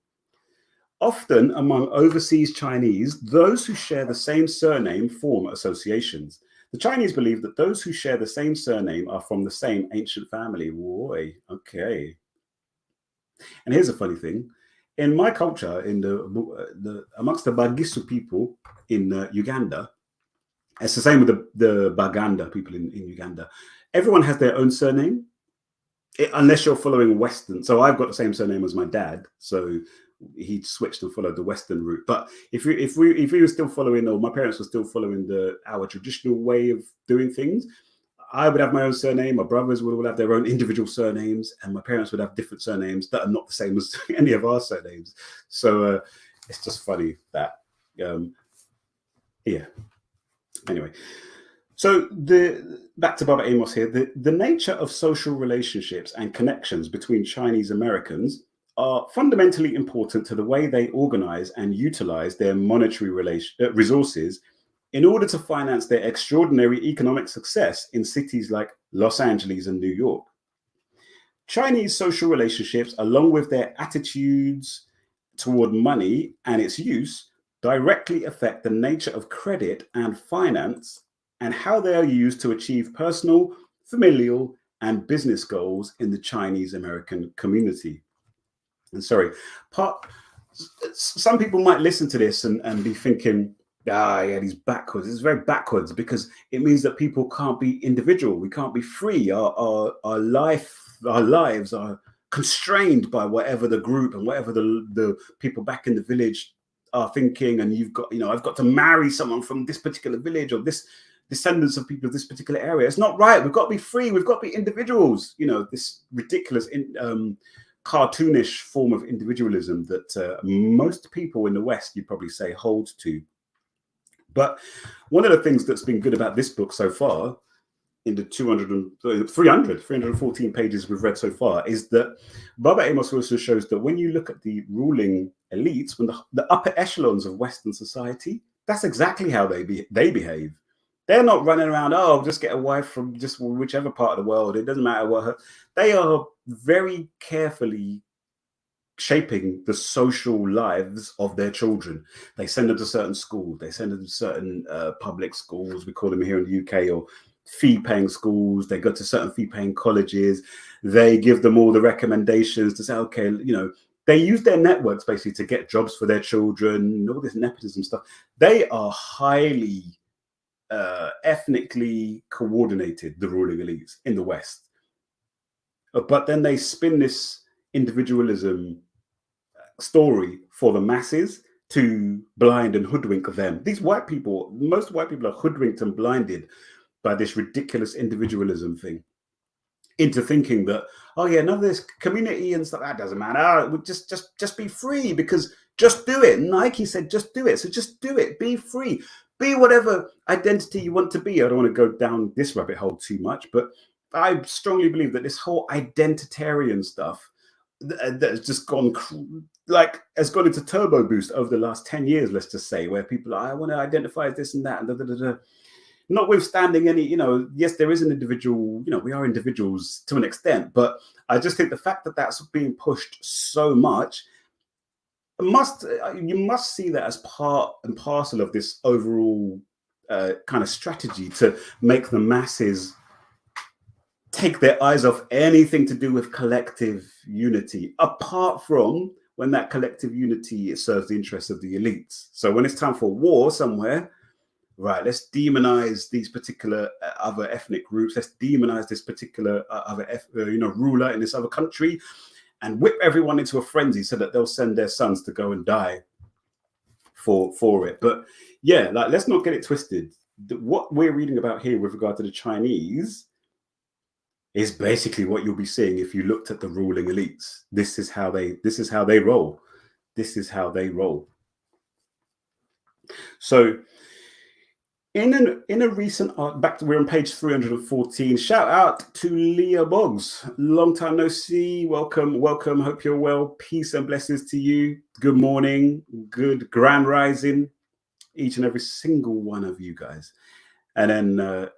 Speaker 1: Often among overseas Chinese, those who share the same surname form associations. The Chinese believe that those who share the same surname are from the same ancient family. Boy, okay. And here's a funny thing. In my culture, in the amongst the Bagisu people in Uganda, it's the same with the Baganda people in Uganda. Everyone has their own surname, unless you're following Western. So I've got the same surname as my dad, so he switched and followed the Western route. But if we were still following, or my parents were still following our traditional way of doing things, I would have my own surname. My brothers would all have their own individual surnames, and my parents would have different surnames that are not the same as any of our surnames. So it's just funny that, yeah. Anyway, so back to Baba Amos here. The nature of social relationships and connections between Chinese Americans are fundamentally important to the way they organize and utilize their monetary resources in order to finance their extraordinary economic success in cities like Los Angeles and New York. Chinese social relationships, along with their attitudes toward money and its use, directly affect the nature of credit and finance and how they are used to achieve personal, familial, and business goals in the Chinese American community. And sorry, some people might listen to this and be thinking, yeah, he's backwards. It's very backwards because it means that people can't be individual. We can't be free. Our lives are constrained by whatever the group and whatever the people back in the village are thinking. And you've got, I've got to marry someone from this particular village or this descendants of people of this particular area. It's not right. We've got to be free. We've got to be individuals. This ridiculous cartoonish form of individualism that most people in the West, you probably say, hold to. But one of the things that's been good about this book so far, in the 314 pages we've read so far, is that Baba Amos also shows that when you look at the ruling elites, when the upper echelons of Western society, that's exactly how they behave. They're not running around, oh, just get a wife from just whichever part of the world. It doesn't matter what they are very carefully shaping the social lives of their children. They send them to certain schools. They send them to certain public schools. We call them here in the UK, or fee-paying schools. They go to certain fee-paying colleges. They give them all the recommendations to say, okay, they use their networks basically to get jobs for their children, all this nepotism stuff. They are highly ethnically coordinated, the ruling elites in the West. But then they spin this individualism story for the masses to blind and hoodwink them. These white people, most white people are hoodwinked and blinded by this ridiculous individualism thing into thinking that, oh yeah, none of this community and stuff, that doesn't matter. Just be free, because just do it. Nike said, just do it. So just do it. Be free. Be whatever identity you want to be. I don't want to go down this rabbit hole too much, but I strongly believe that this whole identitarian stuff that has just gone has gone into turbo boost over the last 10 years, let's just say, where people are, I want to identify as this and that, and notwithstanding any, yes, there is an individual, we are individuals to an extent, but I just think the fact that that's being pushed so much, you must see that as part and parcel of this overall kind of strategy to make the masses take their eyes off anything to do with collective unity, apart from when that collective unity serves the interests of the elites. So when it's time for war somewhere, right, let's demonize these particular other ethnic groups. Let's demonize this particular other ruler in this other country, and whip everyone into a frenzy so that they'll send their sons to go and die for it. But yeah, let's not get it twisted. What we're reading about here with regard to the Chinese is basically what you'll be seeing if you looked at the ruling elites. This is how they roll. This is how they roll. So in a recent we're on page 314. Shout out to Leah Boggs. Long time no see. Welcome. Hope you're well. Peace and blessings to you. Good morning. Good grand rising, each and every single one of you guys. And then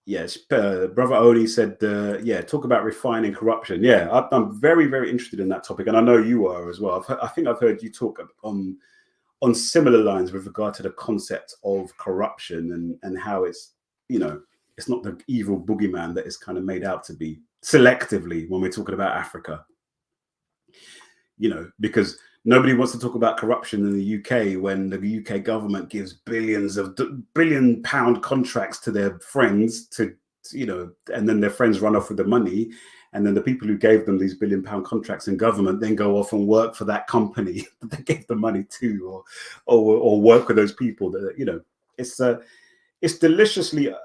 Speaker 1: Yes, brother Oni said, yeah, talk about refining corruption. Yeah, I'm very, very interested in that topic, and I know you are as well. I think I've heard you talk on similar lines with regard to the concept of corruption and how it's, you know, it's not the evil boogeyman that it's kind of made out to be selectively when we're talking about Africa. You know, because nobody wants to talk about corruption in the UK when the UK government gives billion-pound contracts to their friends to, you know, and then their friends run off with the money. And then the people who gave them these billion-pound contracts in government then go off and work for that company that they gave the money to, or work with those people that, you know, it's deliciously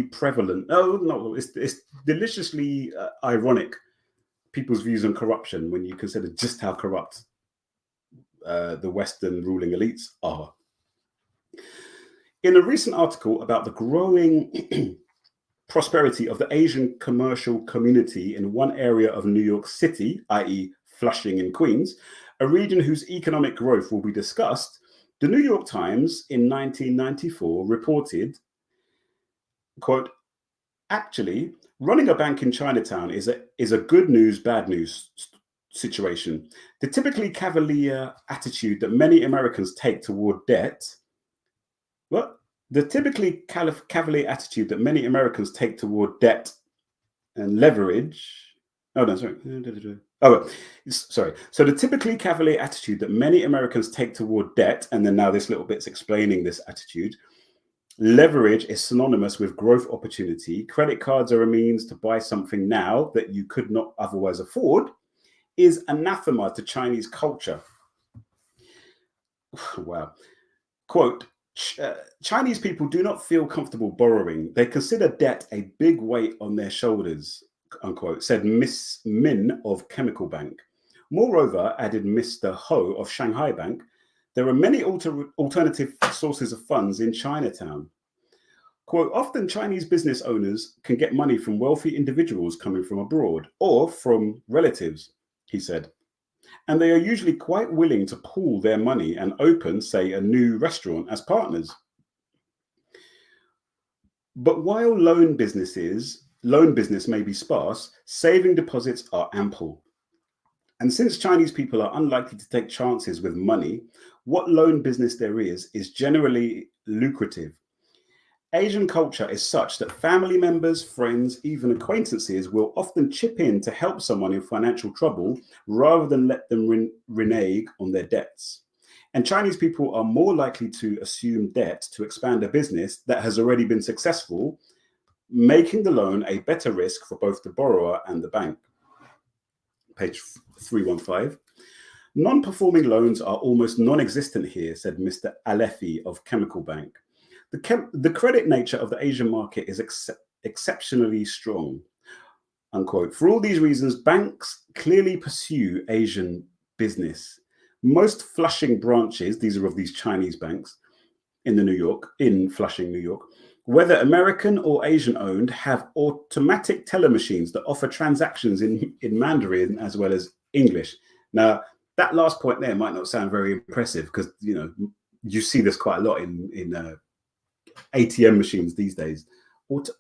Speaker 1: prevalent. No, it's deliciously ironic, people's views on corruption, when you consider just how corrupt the Western ruling elites are. In a recent article about the growing prosperity of the Asian commercial community in one area of New York City, i.e. Flushing in Queens, a region whose economic growth will be discussed, the New York Times in 1994 reported, quote, actually, running a bank in Chinatown is a good news, bad news situation. The typically cavalier attitude that many Americans take toward debt. What? The typically cavalier attitude that many Americans take toward debt and leverage. Oh no, sorry. Oh, sorry. So the typically cavalier attitude that many Americans take toward debt, and then now this little bit's explaining this attitude. Leverage is synonymous with growth opportunity. Credit cards are a means to buy something now that you could not otherwise afford, is anathema to Chinese culture. Wow. Quote, Chinese people do not feel comfortable borrowing. They consider debt a big weight on their shoulders, unquote, said Miss Min of Chemical Bank. Moreover, added Mr. Ho of Shanghai Bank, there are many alternative sources of funds in Chinatown. Quote, often Chinese business owners can get money from wealthy individuals coming from abroad or from relatives, he said. And they are usually quite willing to pool their money and open, say, a new restaurant as partners. But while loan business may be sparse, saving deposits are ample. And since Chinese people are unlikely to take chances with money, what loan business there is generally lucrative. Asian culture is such that family members, friends, even acquaintances will often chip in to help someone in financial trouble rather than let them renege on their debts. And Chinese people are more likely to assume debt to expand a business that has already been successful, making the loan a better risk for both the borrower and the bank. Page 315. Non-performing loans are almost non-existent here, said Mr. Alefi of Chemical Bank. The credit nature of the Asian market is exceptionally strong, unquote. For all these reasons, banks clearly pursue Asian business. Most Flushing branches, these are of these Chinese banks in Flushing, New York, whether American or Asian owned, have automatic teller machines that offer transactions in Mandarin as well as English. Now, that last point there might not sound very impressive because, you know, you see this quite a lot in ATM machines these days.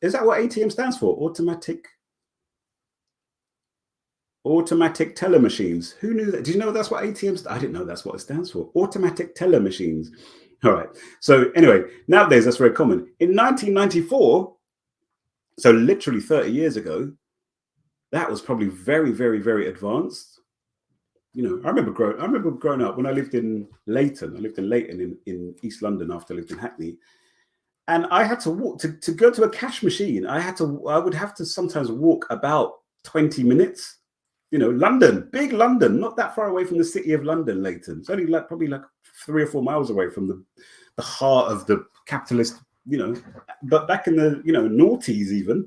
Speaker 1: Is that what ATM stands for? Automatic teller machines. Who knew that? Do you know that's what ATMs? I didn't know that's what it stands for. Automatic teller machines. All right. So anyway, nowadays that's very common. In 1994, so literally 30 years ago, that was probably very, very, very advanced. You know, I remember growing up when I lived in Leighton. I lived in Leighton in East London after I lived in Hackney. And I had to walk to go to a cash machine. I would have to sometimes walk about 20 minutes. You know, London, big London, not that far away from the city of London, Leighton. It's only probably 3 or 4 miles away from the heart of the capitalist, you know. But back in the, you know, noughties, even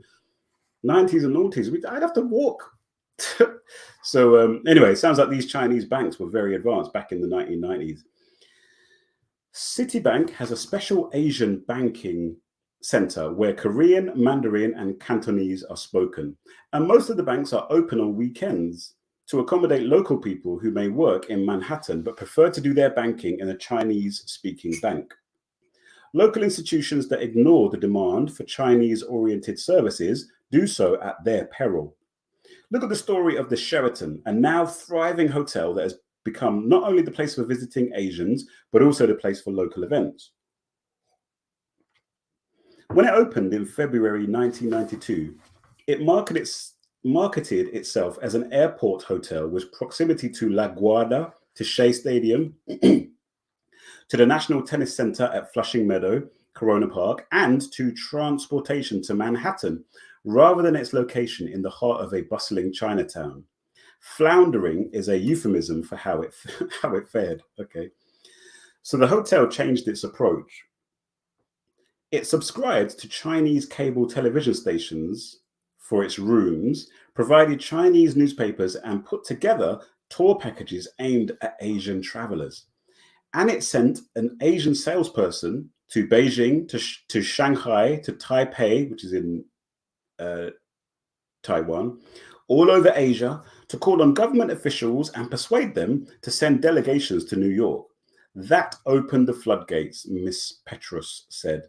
Speaker 1: 90s and noughties, I'd have to walk. So anyway, it sounds like these Chinese banks were very advanced back in the 1990s. Citibank has a special Asian banking center where Korean, Mandarin, and Cantonese are spoken. And most of the banks are open on weekends to accommodate local people who may work in Manhattan but prefer to do their banking in a Chinese-speaking bank. Local institutions that ignore the demand for Chinese-oriented services do so at their peril. Look at the story of the Sheraton, a now thriving hotel that has become not only the place for visiting Asians, but also the place for local events. When it opened in February 1992, it marketed itself as an airport hotel with proximity to La Guardia, to Shea Stadium, to the National Tennis Center at Flushing Meadow, Corona Park, and to transportation to Manhattan, rather than its location in the heart of a bustling Chinatown. Floundering is a euphemism for how it fared. Okay, so the hotel changed its approach. It subscribed to Chinese cable television stations for its rooms, provided Chinese newspapers, and put together tour packages aimed at Asian travelers. And it sent an Asian salesperson to Beijing, to Shanghai, to Taipei, which is in Taiwan, all over Asia, to call on government officials and persuade them to send delegations to New York. That opened the floodgates, Miss Petrus said.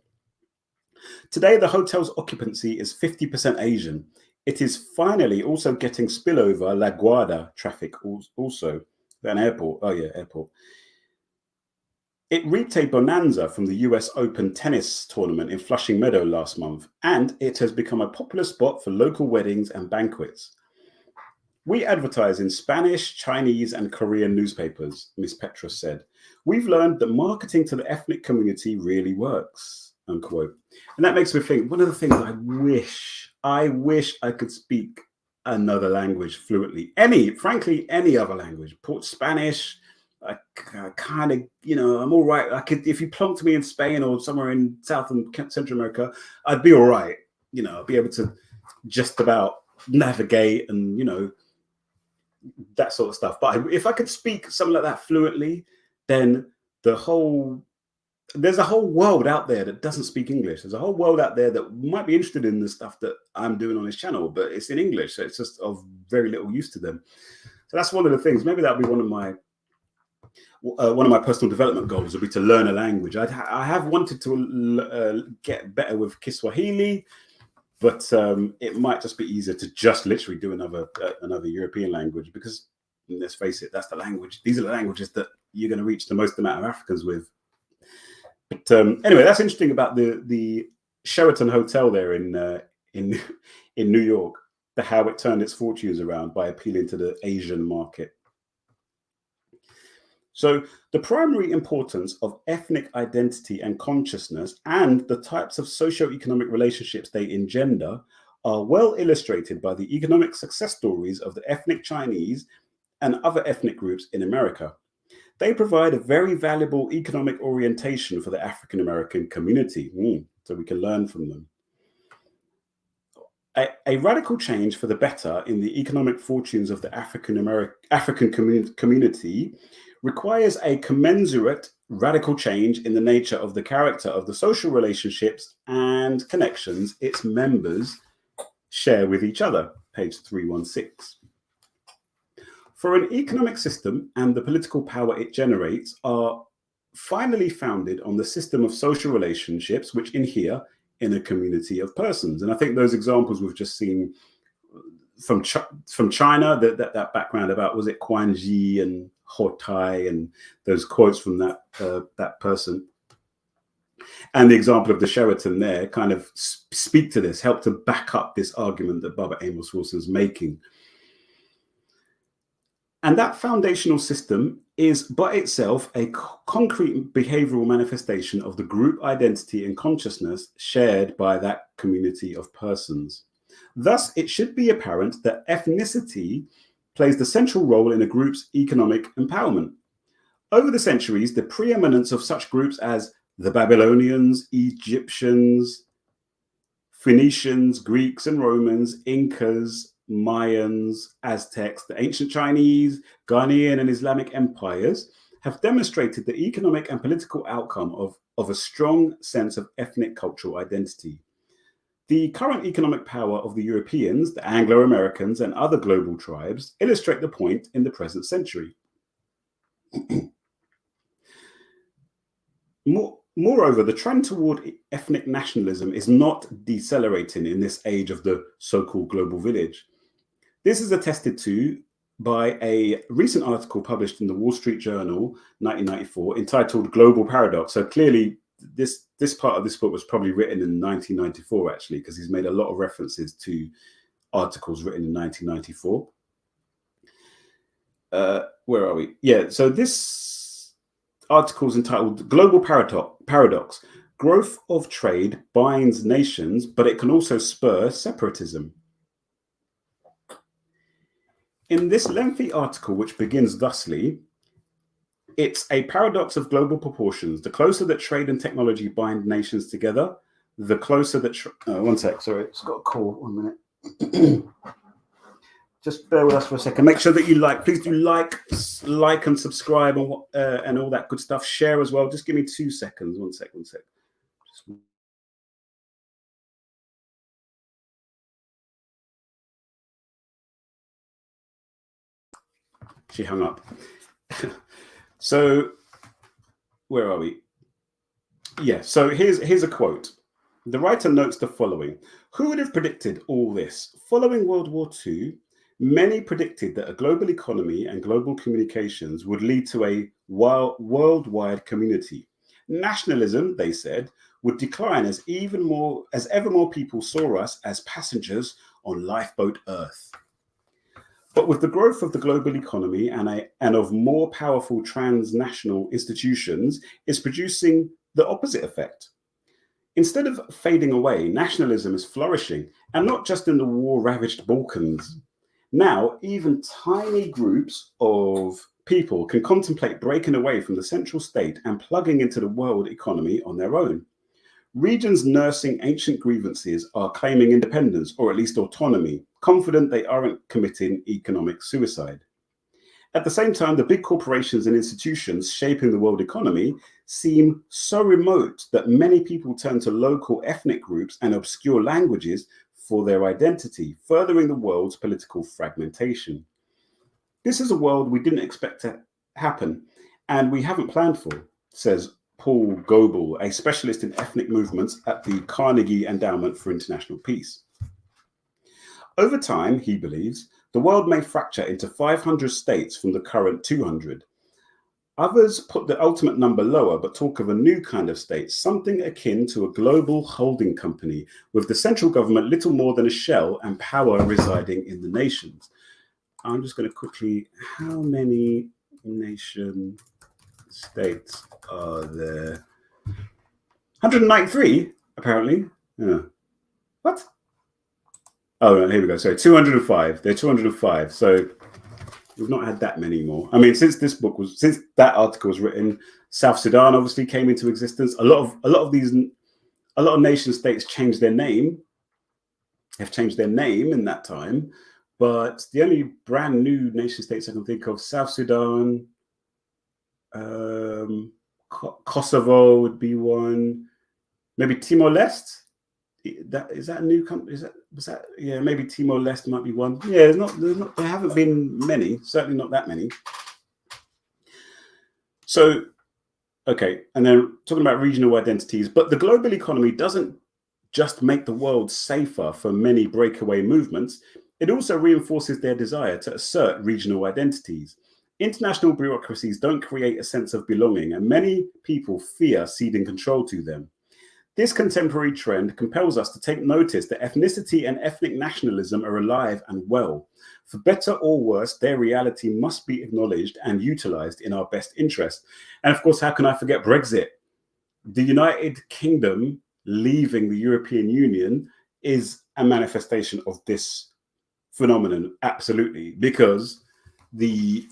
Speaker 1: Today, the hotel's occupancy is 50% Asian. It is finally also getting spillover La Guardia traffic also, an airport. Oh yeah, airport. It reaped a bonanza from the US Open tennis tournament in Flushing Meadow last month, and it has become a popular spot for local weddings and banquets. We advertise in Spanish, Chinese, and Korean newspapers, Miss Petrus said. We've learned that marketing to the ethnic community really works, unquote. And that makes me think, one of the things I wish I could speak another language fluently. Frankly, any other language. Spanish, I kind of, I'm all right. I could, if you plunked me in Spain or somewhere in South and Central America, I'd be all right. I'd be able to just about navigate and, that sort of stuff. But if I could speak something like that fluently, then there's a whole world out there that doesn't speak English. There's a whole world out there that might be interested in the stuff that I'm doing on this channel, but it's in English. So it's just of very little use to them. So that's one of the things. Maybe that'll be one of my personal development goals, would be to learn a language. I have wanted to get better with Kiswahili, but it might just be easier to just literally do another European language, because let's face it, that's the language. These are the languages that you're going to reach the most amount of Africans with. But anyway, that's interesting about the Sheraton Hotel there in New York, how it turned its fortunes around by appealing to the Asian market. So the primary importance of ethnic identity and consciousness and the types of socio-economic relationships they engender are well illustrated by the economic success stories of the ethnic Chinese and other ethnic groups in America. They provide a very valuable economic orientation for the African American community, so we can learn from them. A radical change for the better in the economic fortunes of the African community requires a commensurate radical change in the nature of the character of the social relationships and connections its members share with each other, page 316. For an economic system and the political power it generates are finally founded on the system of social relationships which inhere in a community of persons. And I think those examples we've just seen from China, that background about, was it Kuan-Xie and Hotai, and those quotes from that person, and the example of the Sheraton there kind of speak to this, help to back up this argument that Baba Amos Wilson's making. And that foundational system is by itself a concrete behavioral manifestation of the group identity and consciousness shared by that community of persons. Thus, it should be apparent that ethnicity plays the central role in a group's economic empowerment. Over the centuries, the preeminence of such groups as the Babylonians, Egyptians, Phoenicians, Greeks and Romans, Incas, Mayans, Aztecs, the ancient Chinese, Ghanaian and Islamic empires have demonstrated the economic and political outcome of a strong sense of ethnic cultural identity. The current economic power of the Europeans, the Anglo-Americans and other global tribes illustrate the point in the present century. Moreover, the trend toward ethnic nationalism is not decelerating in this age of the so-called global village. This is attested to by a recent article published in the Wall Street Journal, 1994, entitled Global Paradox. So clearly, this part of this book was probably written in 1994, actually, because he's made a lot of references to articles written in 1994. Where are we? Yeah, so this article is entitled Global Paradox. Growth of trade binds nations, but it can also spur separatism. In this lengthy article, which begins thusly, it's a paradox of global proportions. The closer that trade and technology bind nations together, the closer that... one sec, sorry, it's got a call, 1 minute. Just bear with us for a second. Make sure that you please do like and subscribe and all that good stuff. Share as well. Just give me 2 seconds. One sec. She hung up. So where are we? Yeah, so here's a quote. The writer notes the following. Who would have predicted all this? Following World War II, many predicted that a global economy and global communications would lead to a worldwide community. Nationalism, they said, would decline as ever more people saw us as passengers on lifeboat Earth. But with the growth of the global economy and of more powerful transnational institutions, it's producing the opposite effect. Instead of fading away, nationalism is flourishing, and not just in the war-ravaged Balkans. Now, even tiny groups of people can contemplate breaking away from the central state and plugging into the world economy on their own. Regions nursing ancient grievances are claiming independence, or at least autonomy, confident they aren't committing economic suicide. At the same time, the big corporations and institutions shaping the world economy seem so remote that many people turn to local ethnic groups and obscure languages for their identity, furthering the world's political fragmentation. This is a world we didn't expect to happen, and we haven't planned for, says Paul Goebel, a specialist in ethnic movements at the Carnegie Endowment for International Peace. Over time, he believes, the world may fracture into 500 states from the current 200. Others put the ultimate number lower, but talk of a new kind of state, something akin to a global holding company, with the central government little more than a shell and power residing in the nations. I'm just going to quickly, how many nation states are there? 193, apparently. Yeah. What? Oh, no, here we go. So 205. They're 205. So we've not had that many more. I mean, since that article was written, South Sudan obviously came into existence. A lot of nation states changed their name, have changed their name in that time. But the only brand new nation states I can think of, South Sudan, Kosovo would be one, maybe Timor-Leste. Is that a new country? Yeah, maybe Timor-Leste might be one. Yeah, there haven't been many, certainly not that many. So, okay, and then talking about regional identities, but the global economy doesn't just make the world safer for many breakaway movements, it also reinforces their desire to assert regional identities. International bureaucracies don't create a sense of belonging, and many people fear ceding control to them. This contemporary trend compels us to take notice that ethnicity and ethnic nationalism are alive and well. For better or worse, their reality must be acknowledged and utilized in our best interest. And of course, how can I forget Brexit? The United Kingdom leaving the European Union is a manifestation of this phenomenon, absolutely, because the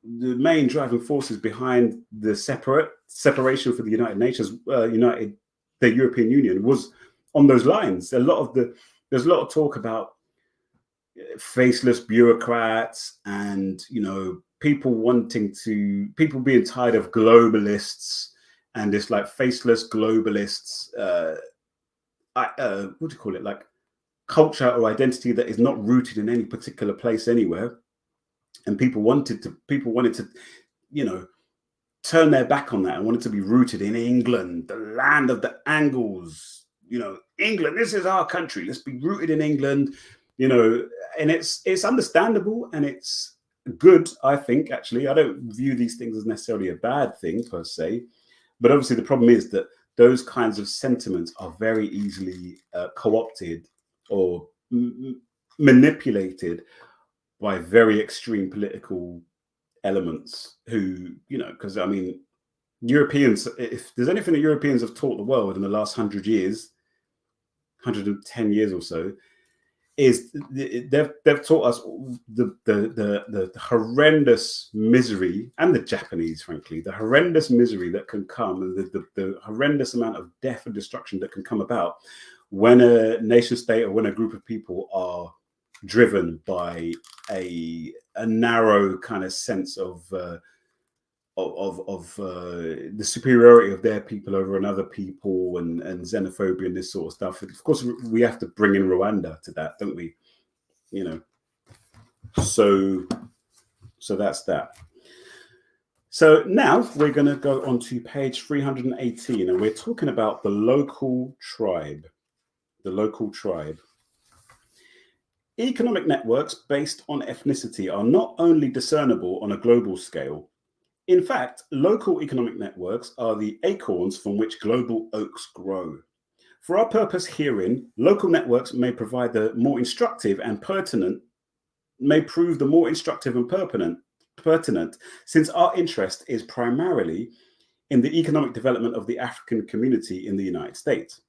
Speaker 1: main driving forces behind the separation for the United Nations, the European Union, was on those lines. There's a lot of talk about faceless bureaucrats and people being tired of globalists and this faceless globalists. What do you call it? Like culture or identity that is not rooted in any particular place anywhere. And people wanted to, turned their back on that and wanted to be rooted in England, the land of the Angles. You know, England, this is our country. Let's be rooted in England. You know, and it's understandable and it's good, I think. Actually, I don't view these things as necessarily a bad thing per se, but obviously the problem is that those kinds of sentiments are very easily co-opted or manipulated by very extreme political elements who, you know, because I mean, Europeans, if there's anything that Europeans have taught the world in the last 100 years, 110 years or so, is they've taught us the horrendous misery, and the Japanese, frankly, the horrendous misery that can come, and the horrendous amount of death and destruction that can come about when a nation state or when a group of people are driven by a narrow kind of sense of the superiority of their people over another people, and xenophobia and this sort of stuff. Of course, we have to bring in Rwanda to that, don't we? You know, so that's that. So now we're going to go on to page 318, and we're talking about the local tribe. The local tribe. Economic networks based on ethnicity are not only discernible on a global scale. In fact, local economic networks are the acorns from which global oaks grow. For our purpose herein, local networks may provide the more instructive and pertinent, pertinent, since our interest is primarily in the economic development of the African community in the United States.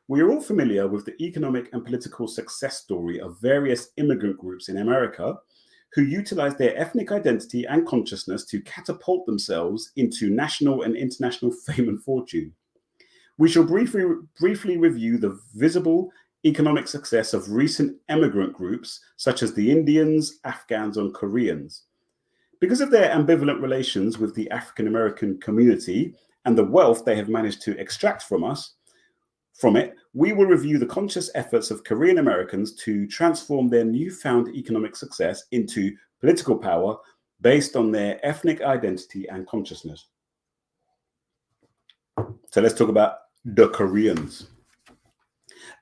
Speaker 1: We are all familiar with the economic and political success story of various immigrant groups in America who utilize their ethnic identity and consciousness to catapult themselves into national and international fame and fortune. We shall briefly review the visible economic success of recent immigrant groups such as the Indians, Afghans, and Koreans. Because of their ambivalent relations with the African American community and the wealth they have managed to extract from it, we will review the conscious efforts of Korean Americans to transform their newfound economic success into political power based on their ethnic identity and consciousness. So let's talk about the Koreans.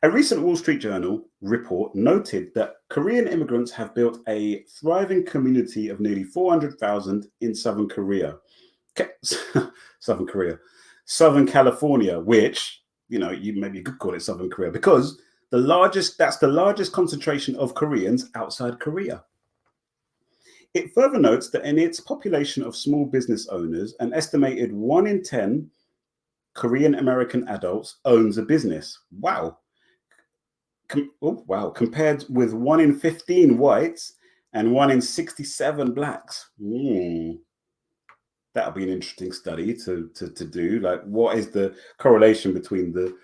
Speaker 1: A recent Wall Street Journal report noted that Korean immigrants have built a thriving community of nearly 400,000 in Southern California, which, you know, you could call it Southern Korea, because that's the largest concentration of Koreans outside Korea. It further notes that in its population of small business owners, an estimated 1 in 10 Korean American adults owns a business. Wow. Compared with 1 in 15 whites and 1 in 67 blacks. That'll be an interesting study to do. Like, what is the correlation between the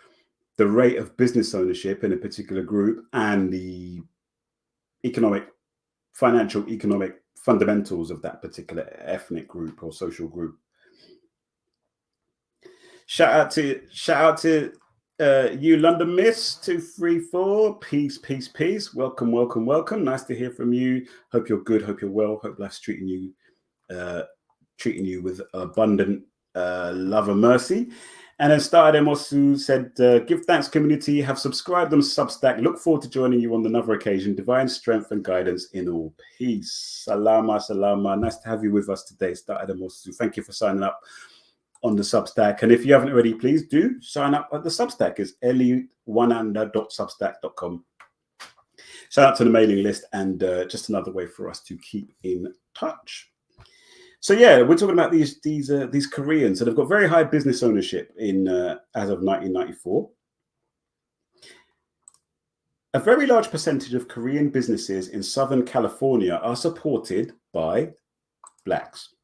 Speaker 1: rate of business ownership in a particular group and the financial economic fundamentals of that particular ethnic group or social group? Shout out to you, London Miss 234. Peace. Welcome. Nice to hear from you. Hope you're good. Hope you're well. Hope life's treating you with abundant love and mercy. And then started Amos, who said, give thanks, community, have subscribed on Substack. Look forward to joining you on another occasion. Divine strength and guidance in all peace. Salama. Nice to have you with us today, started Amos. Thank you for signing up on the Substack. And if you haven't already, please do sign up at the Substack. It's eli1anda.substack.com. Shout out to the mailing list, and just another way for us to keep in touch. So yeah, we're talking about these Koreans, and they've got very high business ownership in as of 1994. A very large percentage of Korean businesses in Southern California are supported by blacks,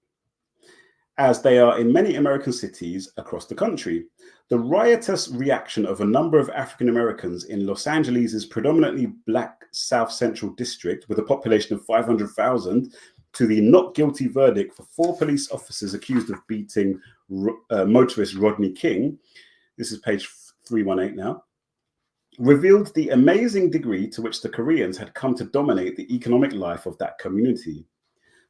Speaker 1: as they are in many American cities across the country. The riotous reaction of a number of African Americans in Los Angeles' predominantly black South Central district, with a population of 500,000, to the not guilty verdict for 4 police officers accused of beating motorist Rodney King, this is page 318 now, revealed the amazing degree to which the Koreans had come to dominate the economic life of that community.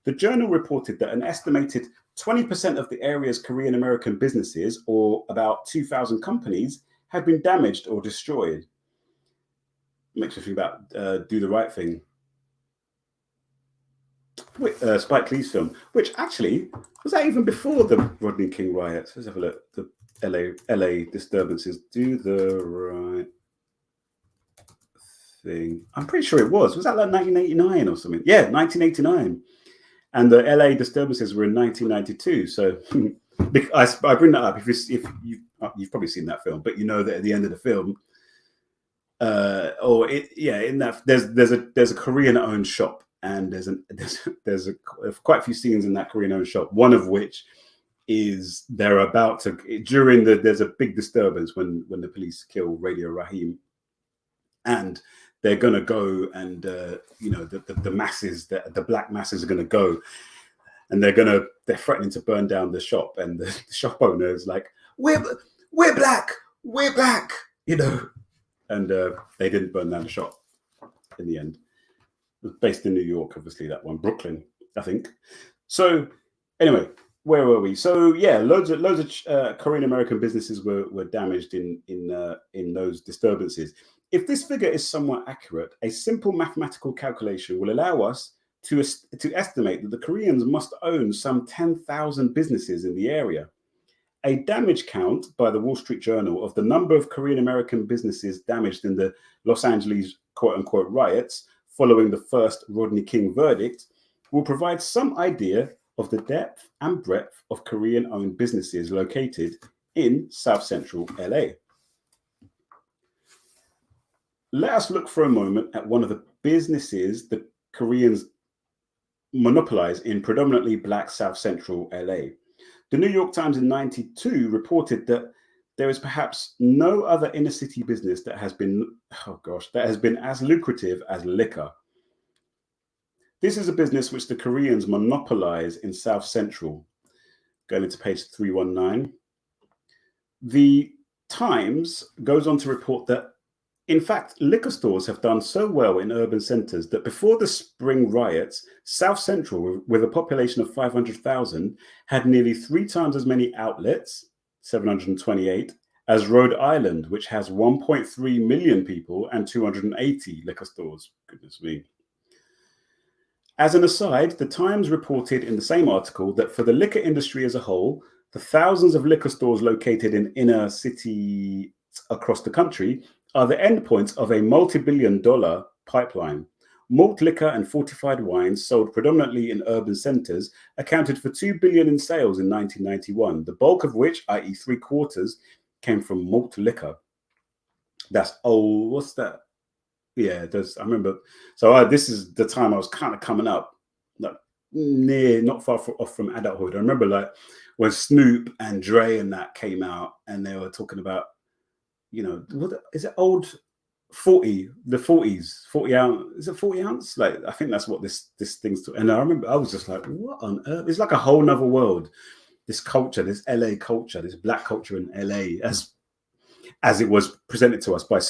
Speaker 1: The journal reported that an estimated 20% of the area's Korean American businesses, or about 2,000 companies, had been damaged or destroyed. Makes me think about Do the Right Thing, Spike Lee's film, which actually was that even before the Rodney King riots. Let's have a look. The LA disturbances. Do the Right Thing. I'm pretty sure it was. Was that like 1989 or something? Yeah, 1989. And the LA disturbances were in 1992. So I bring that up if you've probably seen that film, but you know that at the end of the film, in that there's a Korean-owned shop, and there's quite a few scenes in that Korean-owned shop. One of which is they're about to there's a big disturbance when the police kill Radio Rahim, and they're gonna go and the masses, the black masses are gonna go, and they're threatening to burn down the shop, and the shop owner is like, we're black, and they didn't burn down the shop in the end. It was based in New York, obviously, that one, Brooklyn, I think. So anyway, where were we? So yeah, loads of Korean American businesses were damaged in those disturbances. If this figure is somewhat accurate, a simple mathematical calculation will allow us to estimate that the Koreans must own some 10,000 businesses in the area. A damage count by the Wall Street Journal of the number of Korean American businesses damaged in the Los Angeles quote-unquote riots following the first Rodney King verdict will provide some idea of the depth and breadth of Korean-owned businesses located in South Central LA. Let us look for a moment at one of the businesses the Koreans monopolize in predominantly Black South Central LA. The New York Times in 1992 reported that there is perhaps no other inner city business that has been as lucrative as liquor. This is a business which the Koreans monopolize in South Central. Going into page 319. The Times goes on to report that, in fact, liquor stores have done so well in urban centers that before the spring riots, South Central, with a population of 500,000, had nearly 3 times as many outlets, 728, as Rhode Island, which has 1.3 million people and 280 liquor stores. Goodness me. As an aside, the Times reported in the same article that for the liquor industry as a whole, the thousands of liquor stores located in inner city across the country are the endpoints of a multi-billion-dollar pipeline. Malt liquor and fortified wines sold predominantly in urban centers accounted for $2 billion in sales in 1991, the bulk of which, i.e. 3/4, came from malt liquor. That's, what's that? Yeah, I remember. So this is the time I was kind of coming up, like not far off from adulthood. I remember like when Snoop and Dre and that came out, and they were talking about, what is it, old 40, the 40s, 40 ounce, is it 40 ounce? Like, I think that's what this thing's, and I remember I was just like, what on earth? It's like a whole nother world. This culture, this LA culture, this black culture in LA, as it was presented to us by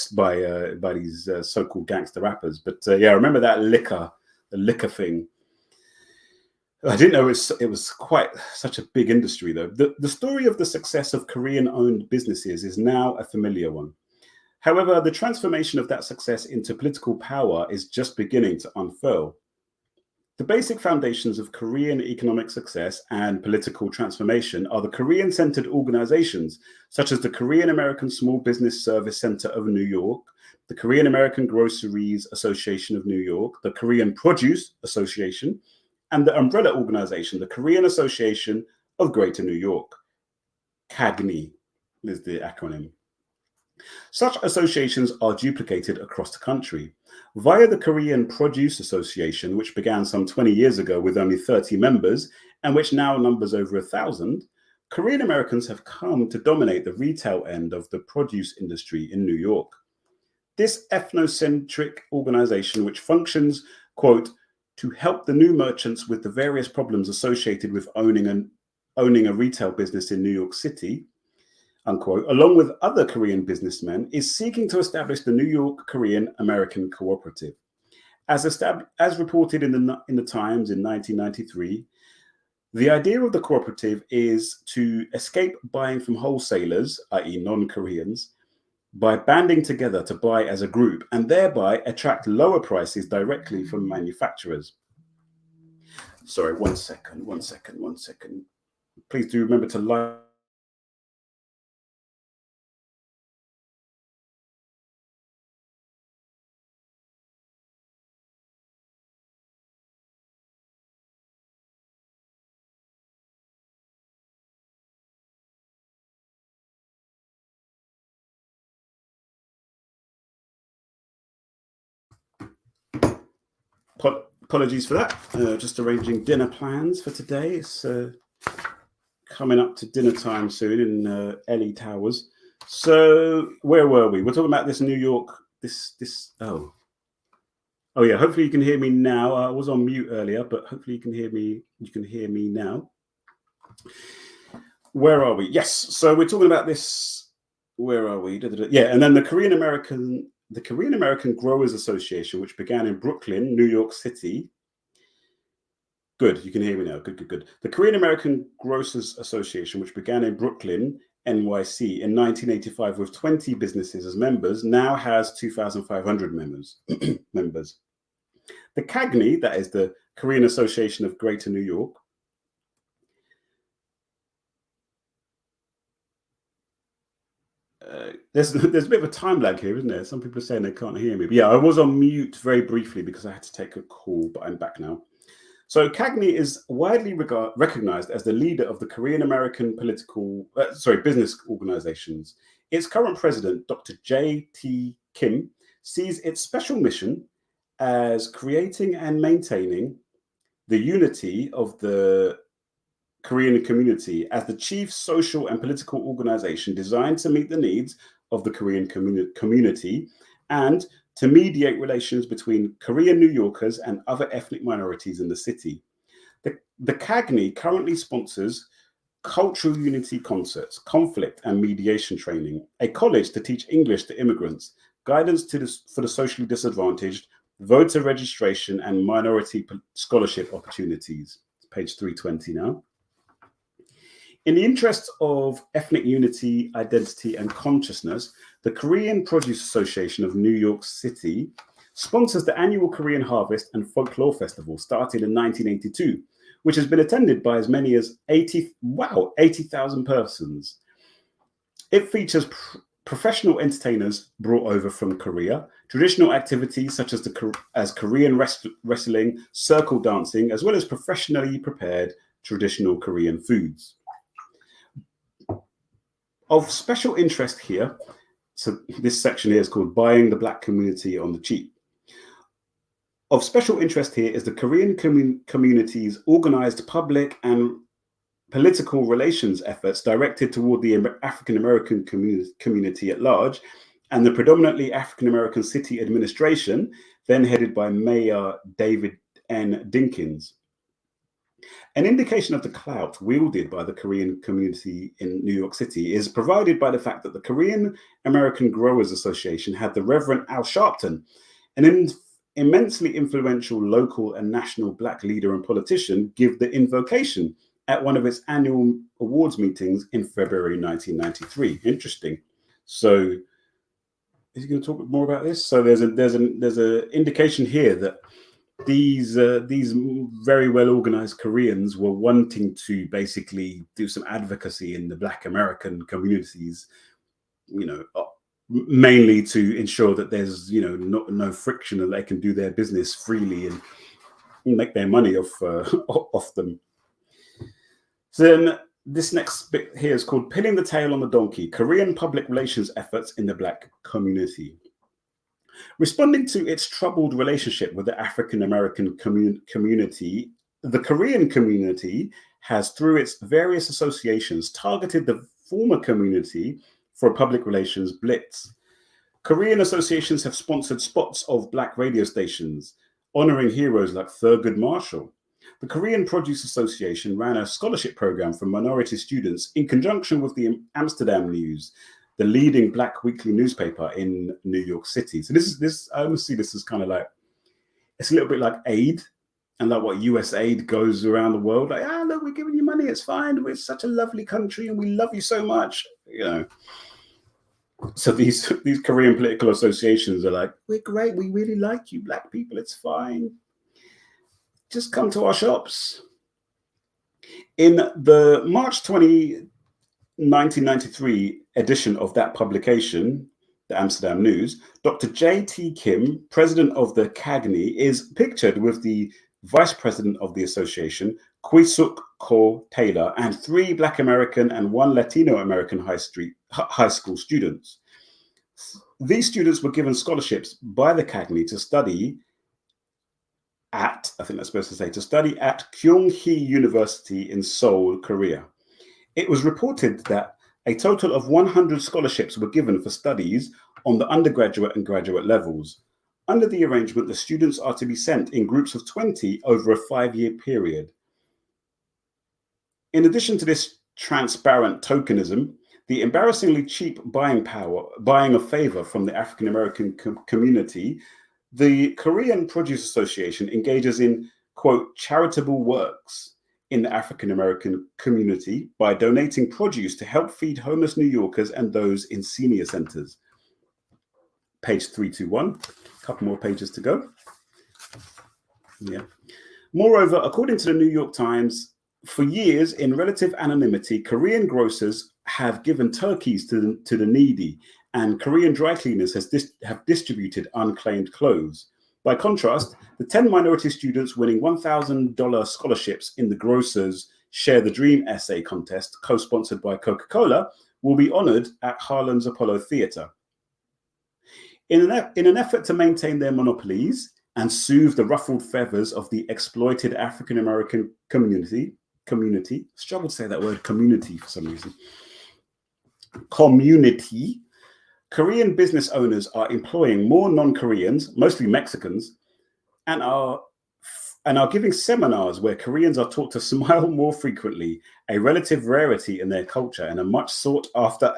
Speaker 1: these so-called gangster rappers. But yeah, I remember that the liquor thing. I didn't know it was quite such a big industry, though. The story of the success of Korean-owned businesses is now a familiar one. However, the transformation of that success into political power is just beginning to unfurl. The basic foundations of Korean economic success and political transformation are the Korean-centered organizations, such as the Korean American Small Business Service Center of New York, the Korean American Groceries Association of New York, the Korean Produce Association, and the umbrella organization, the Korean Association of Greater New York. KAGNY is the acronym. Such associations are duplicated across the country. Via the Korean Produce Association, which began some 20 years ago with only 30 members, and which now numbers over 1,000, Korean Americans have come to dominate the retail end of the produce industry in New York. This ethnocentric organization, which functions, quote, to help the new merchants with the various problems associated with owning a retail business in New York City, unquote, along with other Korean businessmen, is seeking to establish the New York Korean American Cooperative. As reported in the Times in 1993, the idea of the cooperative is to escape buying from wholesalers, i.e. non-Koreans, by banding together to buy as a group and thereby attract lower prices directly from manufacturers. Sorry, one second. Please do remember to like. Apologies for that. Just arranging dinner plans for today. It's coming up to dinner time soon in Ellie Towers. So where were we? We're talking about this New York. Oh yeah. Hopefully you can hear me now. I was on mute earlier, but hopefully you can hear me. You can hear me now. Where are we? Yes. So we're talking about this. Where are we? Yeah, and then the Korean American Growers Association, which began in Brooklyn, New York City. Good, you can hear me now. Good. The Korean American Grocers Association, which began in Brooklyn, NYC in 1985 with 20 businesses as members, now has 2,500 members. The KAGNY, that is the Korean Association of Greater New York, there's a bit of a time lag here, isn't there? Some people are saying they can't hear me. But yeah, I was on mute very briefly because I had to take a call, but I'm back now. So KAGNY is widely recognized as the leader of the Korean American business organizations. Its current president, Dr. J.T. Kim, sees its special mission as creating and maintaining the unity of the Korean community as the chief social and political organization designed to meet the needs of the Korean community and to mediate relations between Korean New Yorkers and other ethnic minorities in the city. The KAGNY currently sponsors cultural unity concerts, conflict and mediation training, a college to teach English to immigrants, guidance for the socially disadvantaged, voter registration and minority scholarship opportunities. Page 320 now. In the interest of ethnic unity, identity, and consciousness, the Korean Produce Association of New York City sponsors the annual Korean Harvest and Folklore Festival, started in 1982, which has been attended by as many as 80,000 persons. It features professional entertainers brought over from Korea, traditional activities such as Korean wrestling, circle dancing, as well as professionally prepared traditional Korean foods. Of special interest here, so this section here is called Buying the Black Community on the Cheap. Of special interest here is the Korean community's organized public and political relations efforts directed toward the African American community at large and the predominantly African American city administration, then headed by Mayor David N. Dinkins. An indication of the clout wielded by the Korean community in New York City is provided by the fact that the Korean American Growers Association had the Reverend Al Sharpton, an immensely influential local and national Black leader and politician, give the invocation at one of its annual awards meetings in February 1993. Interesting. So, is he going to talk more about this? So there's an indication here that these very well organized Koreans were wanting to basically do some advocacy in the Black American communities, mainly to ensure that there's no friction and they can do their business freely and make their money off them. So then this next bit here is called Pinning the Tail on the Donkey, Korean Public Relations Efforts in the Black Community. Responding to its troubled relationship with the African American community, the Korean community has, through its various associations, targeted the former community for a public relations blitz. Korean associations have sponsored spots of Black radio stations, honoring heroes like Thurgood Marshall. The Korean Produce Association ran a scholarship program for minority students in conjunction with the Amsterdam News, the leading Black weekly newspaper in New York City. So I almost see this as kind of like, It's a little bit like aid, and like what US aid goes around the world, like, look, we're giving you money, it's fine, we're such a lovely country and we love you so much, you know. So these Korean political associations are like, we're great, we really like you black people, it's fine, just come to our shops. In the March 1993 edition of that publication, the Amsterdam News, Dr. J.T. Kim, president of the CAGNY, is pictured with the vice president of the association, Kwi-Suk Ko Taylor, and 3 Black American and 1 Latino American high school students. These students were given scholarships by the CAGNY to study at, I think that's supposed to say, to study at Kuan-Xie University in Seoul, Korea. It was reported that a total of 100 scholarships were given for studies on the undergraduate and graduate levels. Under the arrangement, the students are to be sent in groups of 20 over a 5-year period. In addition to this transparent tokenism, the embarrassingly cheap buying of favor from the African American community, the Korean Produce Association engages in, quote, charitable works in the African American community by donating produce to help feed homeless New Yorkers and those in senior centers. Page 321, a couple more pages to go. Yeah. Moreover, according to the New York Times, for years, in relative anonymity, Korean grocers have given turkeys to the needy, and Korean dry cleaners have distributed unclaimed clothes. By contrast, the 10 minority students winning $1,000 scholarships in the Grocers Share the Dream essay contest, co-sponsored by Coca-Cola, will be honored at Harlem's Apollo Theater. In an effort to maintain their monopolies and soothe the ruffled feathers of the exploited African American community, struggle to say that word, community, for some reason. Community. Korean business owners are employing more non-Koreans, mostly Mexicans, and are giving seminars where Koreans are taught to smile more frequently, a relative rarity in their culture and a much sought after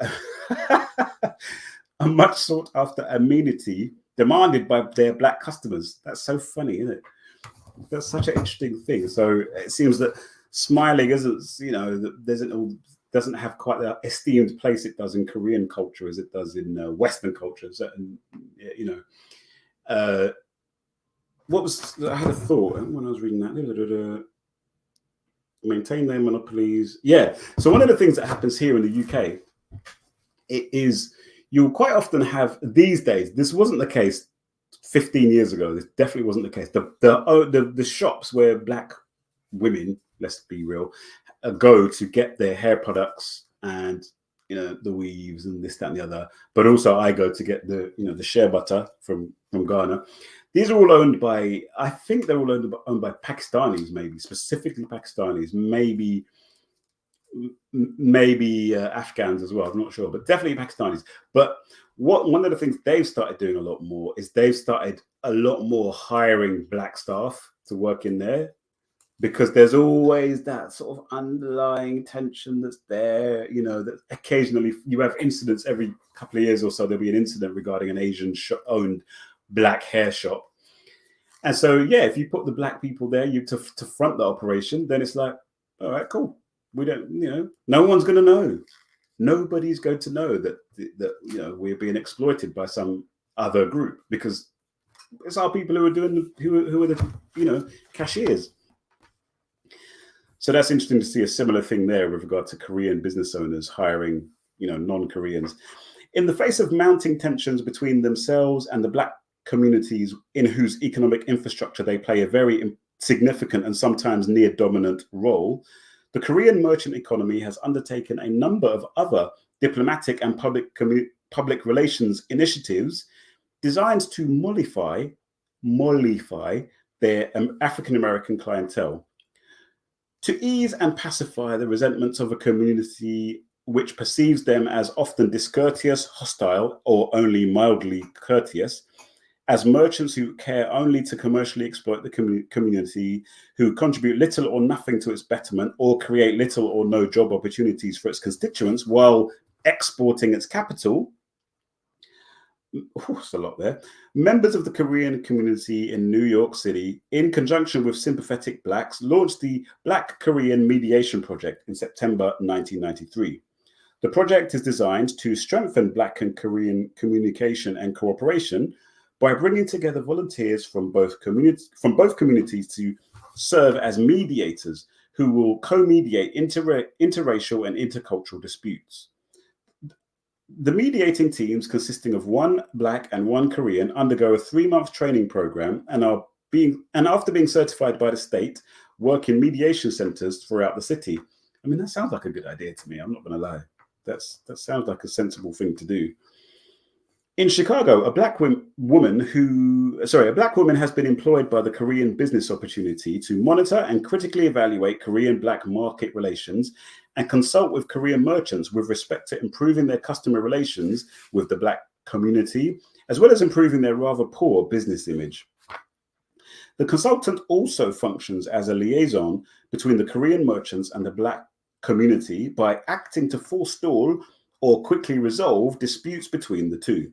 Speaker 1: amenity demanded by their black customers. That's so funny, isn't it? That's such an interesting thing. So it seems that smiling doesn't have quite the esteemed place it does in Korean culture as it does in Western cultures. And I had a thought when I was reading that. Maintain their monopolies. Yeah. So one of the things that happens here in the UK, it is you'll quite often have these days. This wasn't the case 15 years ago. This definitely wasn't the case. The shops where black women, let's be real, go to get their hair products and the weaves and this, that, and the other. But also I go to get the shea butter from Ghana. These are all owned by, I think they're all owned by Pakistanis, maybe specifically Pakistanis, maybe Afghans as well. I'm not sure, but definitely Pakistanis. But one of the things they've started doing a lot more is they've started a lot more hiring black staff to work in there, because there's always that sort of underlying tension that's there, that occasionally you have incidents every couple of years or so. There'll be an incident regarding an Asian owned black hair shop. And so, yeah, if you put the black people there to front the operation, then it's like, all right, cool. We don't, no one's going to know. Nobody's going to know that we're being exploited by some other group, because it's our people who are doing who are the cashiers. So that's interesting to see a similar thing there with regard to Korean business owners hiring, non-Koreans. In the face of mounting tensions between themselves and the black communities in whose economic infrastructure they play a very significant and sometimes near dominant role, the Korean merchant economy has undertaken a number of other diplomatic and public relations initiatives designed to mollify their African American clientele. To ease and pacify the resentments of a community which perceives them as often discourteous, hostile, or only mildly courteous, as merchants who care only to commercially exploit the community, who contribute little or nothing to its betterment, or create little or no job opportunities for its constituents while exporting its capital, It's a lot there. Members of the Korean community in New York City, in conjunction with sympathetic blacks, launched the Black Korean Mediation Project in September 1993. The project is designed to strengthen Black and Korean communication and cooperation by bringing together volunteers from both communities to serve as mediators who will co-mediate interracial and intercultural disputes. The mediating teams, consisting of one Black and one Korean, undergo a 3-month training program and after being certified by the state, work in mediation centers throughout the city. I mean, that sounds like a good idea to me. I'm not going to lie. That sounds like a sensible thing to do. In Chicago, a black woman has been employed by the Korean Business Opportunity to monitor and critically evaluate Korean Black market relations and consult with Korean merchants with respect to improving their customer relations with the Black community, as well as improving their rather poor business image. The consultant also functions as a liaison between the Korean merchants and the Black community by acting to forestall or quickly resolve disputes between the two.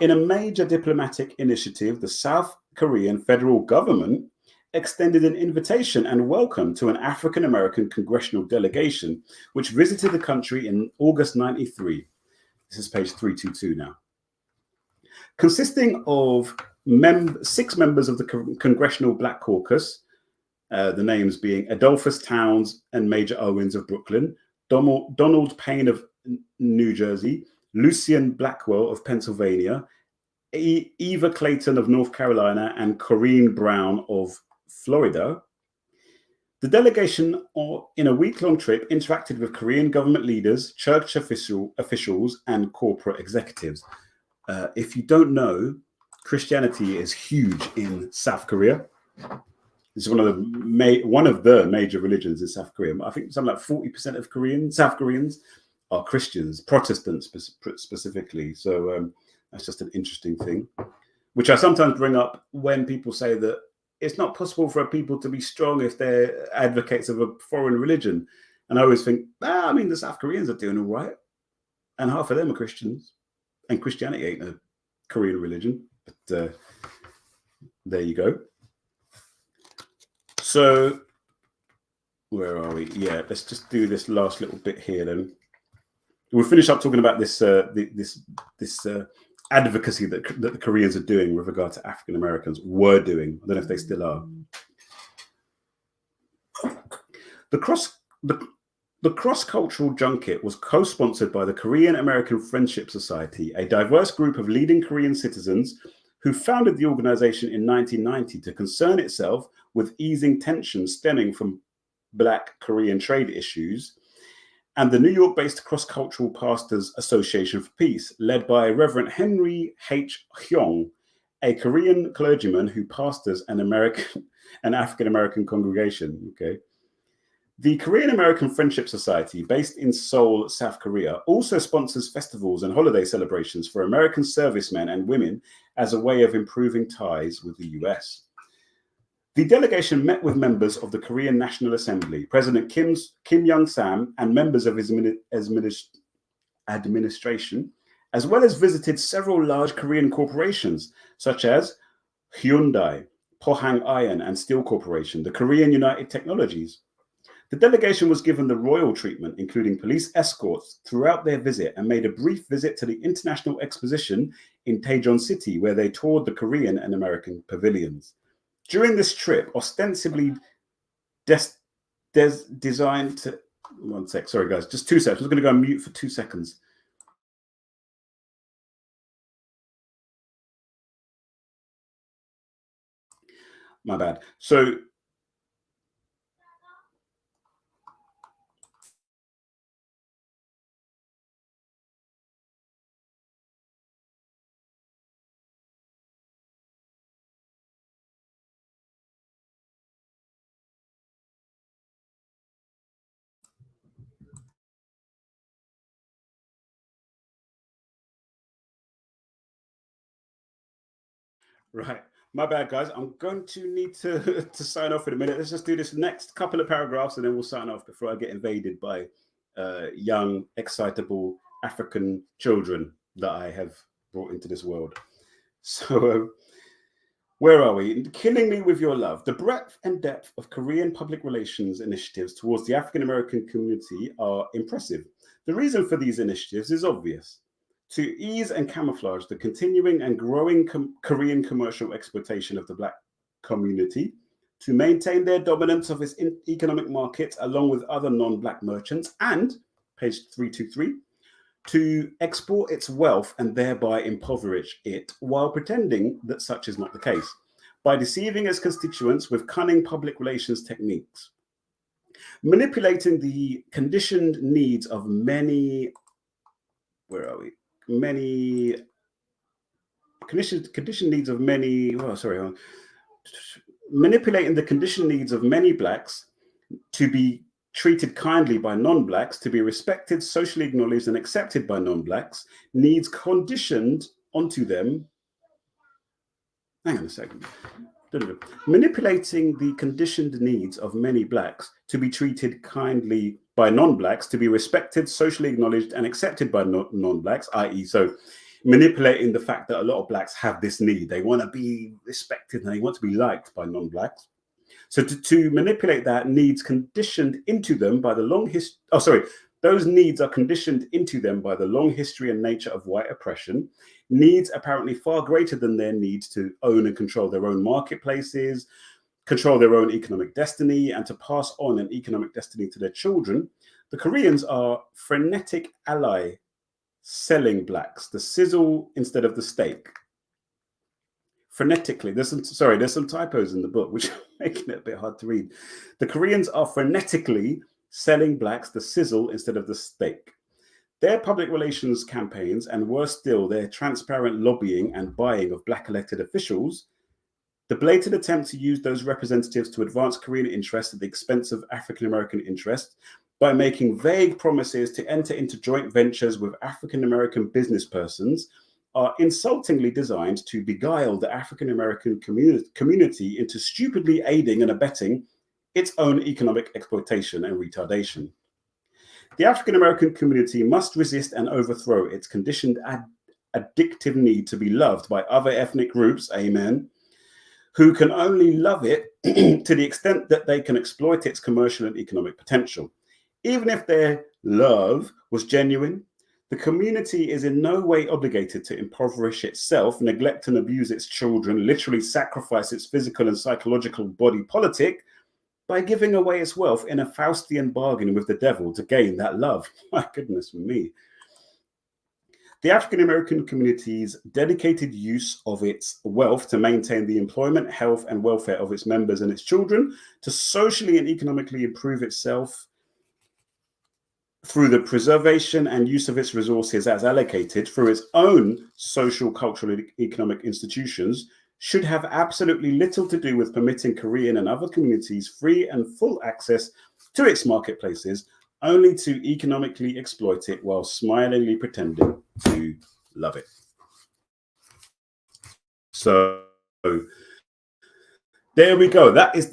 Speaker 1: In a major diplomatic initiative, the South Korean federal government extended an invitation and welcome to an African American congressional delegation, which visited the country in August 93. This is page 322 now. Consisting of 6 members of the Congressional Black Caucus, the names being Adolphus Towns and Major Owens of Brooklyn, Donald Payne of New Jersey, Lucian Blackwell of Pennsylvania, Eva Clayton of North Carolina, and Corrine Brown of Florida. The delegation, in a week-long trip, interacted with Korean government leaders, church officials, and corporate executives. If you don't know, Christianity is huge in South Korea. It's one of the major religions in South Korea. I think something like 40% of South Koreans are Christians, Protestants specifically. So that's just an interesting thing, which I sometimes bring up when people say that it's not possible for people to be strong if they're advocates of a foreign religion. And I always think, the South Koreans are doing all right. And half of them are Christians. And Christianity ain't a Korean religion. But there you go. So where are we? Yeah, let's just do this last little bit here then. We'll finish up talking about this advocacy that the Koreans are doing with regard to African Americans. Were doing. I don't know if they still are. The cross-cultural junket was co-sponsored by the Korean American Friendship Society, a diverse group of leading Korean citizens who founded the organization in 1990 to concern itself with easing tensions stemming from Black Korean trade issues, and the New York-based Cross-Cultural Pastors Association for Peace, led by Reverend Henry H. Hyung, a Korean clergyman who pastors an African-American congregation. Okay. The Korean American Friendship Society, based in Seoul, South Korea, also sponsors festivals and holiday celebrations for American servicemen and women as a way of improving ties with the US. The delegation met with members of the Korean National Assembly, President Kim Young-sam, and members of his administration, as well as visited several large Korean corporations, such as Hyundai, Pohang Iron and Steel Corporation, the Korean United Technologies. The delegation was given the royal treatment, including police escorts, throughout their visit, and made a brief visit to the International Exposition in Daejeon City, where they toured the Korean and American pavilions. During this trip, ostensibly designed to... One sec, sorry guys, just 2 seconds. I'm going to go on mute for 2 seconds. My bad. So... Right. My bad, guys. I'm going to need to sign off in a minute. Let's just do this next couple of paragraphs and then we'll sign off before I get invaded by young, excitable African children that I have brought into this world. So where are we? Killing Me With Your Love. The breadth and depth of Korean public relations initiatives towards the African American community are impressive. The reason for these initiatives is obvious. To ease and camouflage the continuing and growing Korean commercial exploitation of the Black community, to maintain their dominance of its economic market along with other non-Black merchants, and, page 323, to export its wealth and thereby impoverish it while pretending that such is not the case, by deceiving its constituents with cunning public relations techniques, manipulating the conditioned needs of many, manipulating the conditioned needs of many Blacks to be treated kindly by non-Blacks, to be respected, socially acknowledged and accepted by non-Blacks, needs conditioned onto them. Hang on a second. Manipulating the conditioned needs of many Blacks to be treated kindly by non-Blacks, to be respected, socially acknowledged and accepted by non-Blacks, i.e. so manipulating the fact that a lot of Blacks have this need. They want to be respected and they want to be liked by non-Blacks. So to manipulate that needs conditioned into them by the long history. Oh, sorry. Those needs are conditioned into them by the long history and nature of white oppression. Needs apparently far greater than their needs to own and control their own marketplaces, control their own economic destiny, and to pass on an economic destiny to their children. The Koreans are frenetic ally selling Blacks the sizzle instead of the steak. Frenetically, there's some typos in the book which are making it a bit hard to read. The Koreans are frenetically selling Blacks the sizzle instead of the steak. Their public relations campaigns, and worse still, their transparent lobbying and buying of Black elected officials, the blatant attempt to use those representatives to advance Korean interests at the expense of African American interests by making vague promises to enter into joint ventures with African American business persons, are insultingly designed to beguile the African American community into stupidly aiding and abetting its own economic exploitation and retardation. The African American community must resist and overthrow its conditioned addictive need to be loved by other ethnic groups, amen, who can only love it to the extent that they can exploit its commercial and economic potential. Even if their love was genuine, the community is in no way obligated to impoverish itself, neglect and abuse its children, literally sacrifice its physical and psychological body politic by giving away its wealth in a Faustian bargain with the devil to gain that love. My goodness me. The African American community's dedicated use of its wealth to maintain the employment, health, and welfare of its members and its children, to socially and economically improve itself through the preservation and use of its resources as allocated through its own social, cultural, and economic institutions, should have absolutely little to do with permitting Korean and other communities free and full access to its marketplaces, only to economically exploit it while smilingly pretending to love it. So there we go. That is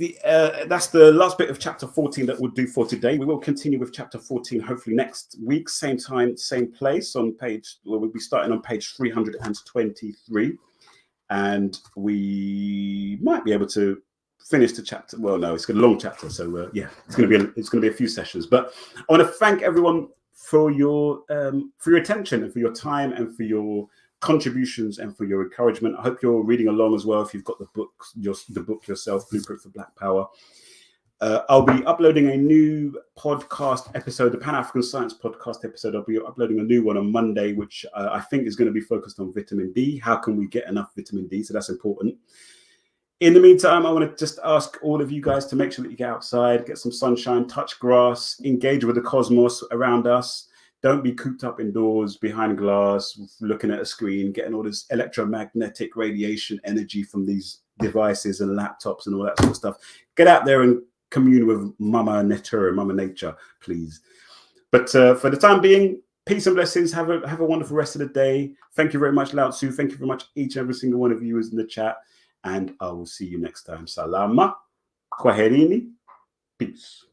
Speaker 1: that's the last bit of chapter 14 that we'll do for today. We will continue with chapter 14 hopefully next week, same time, same place, on page, well, we'll be starting on page 323. And we might be able to finish the chapter. Well, no, it's a long chapter, so yeah, it's going to be a few sessions. But I want to thank everyone for your attention and for your time and for your contributions and for your encouragement. I hope you're reading along as well. If you've got the book yourself, Blueprint for Black Power. I'll be uploading a new podcast episode, the Pan-African Science podcast episode. I'll be uploading a new one on Monday, which I think is going to be focused on vitamin D. How can we get enough vitamin D? So that's important. In the meantime, I want to just ask all of you guys to make sure that you get outside, get some sunshine, touch grass, engage with the cosmos around us. Don't be cooped up indoors behind glass, looking at a screen, getting all this electromagnetic radiation energy from these devices and laptops and all that sort of stuff. Get out there and commune with Mama Nature, please. But for the time being, peace and blessings. Have a wonderful rest of the day. Thank you very much, Lao Tzu. Thank you very much, each and every single one of you who's in the chat. And I will see you next time. Salama. Kwaherini. Peace.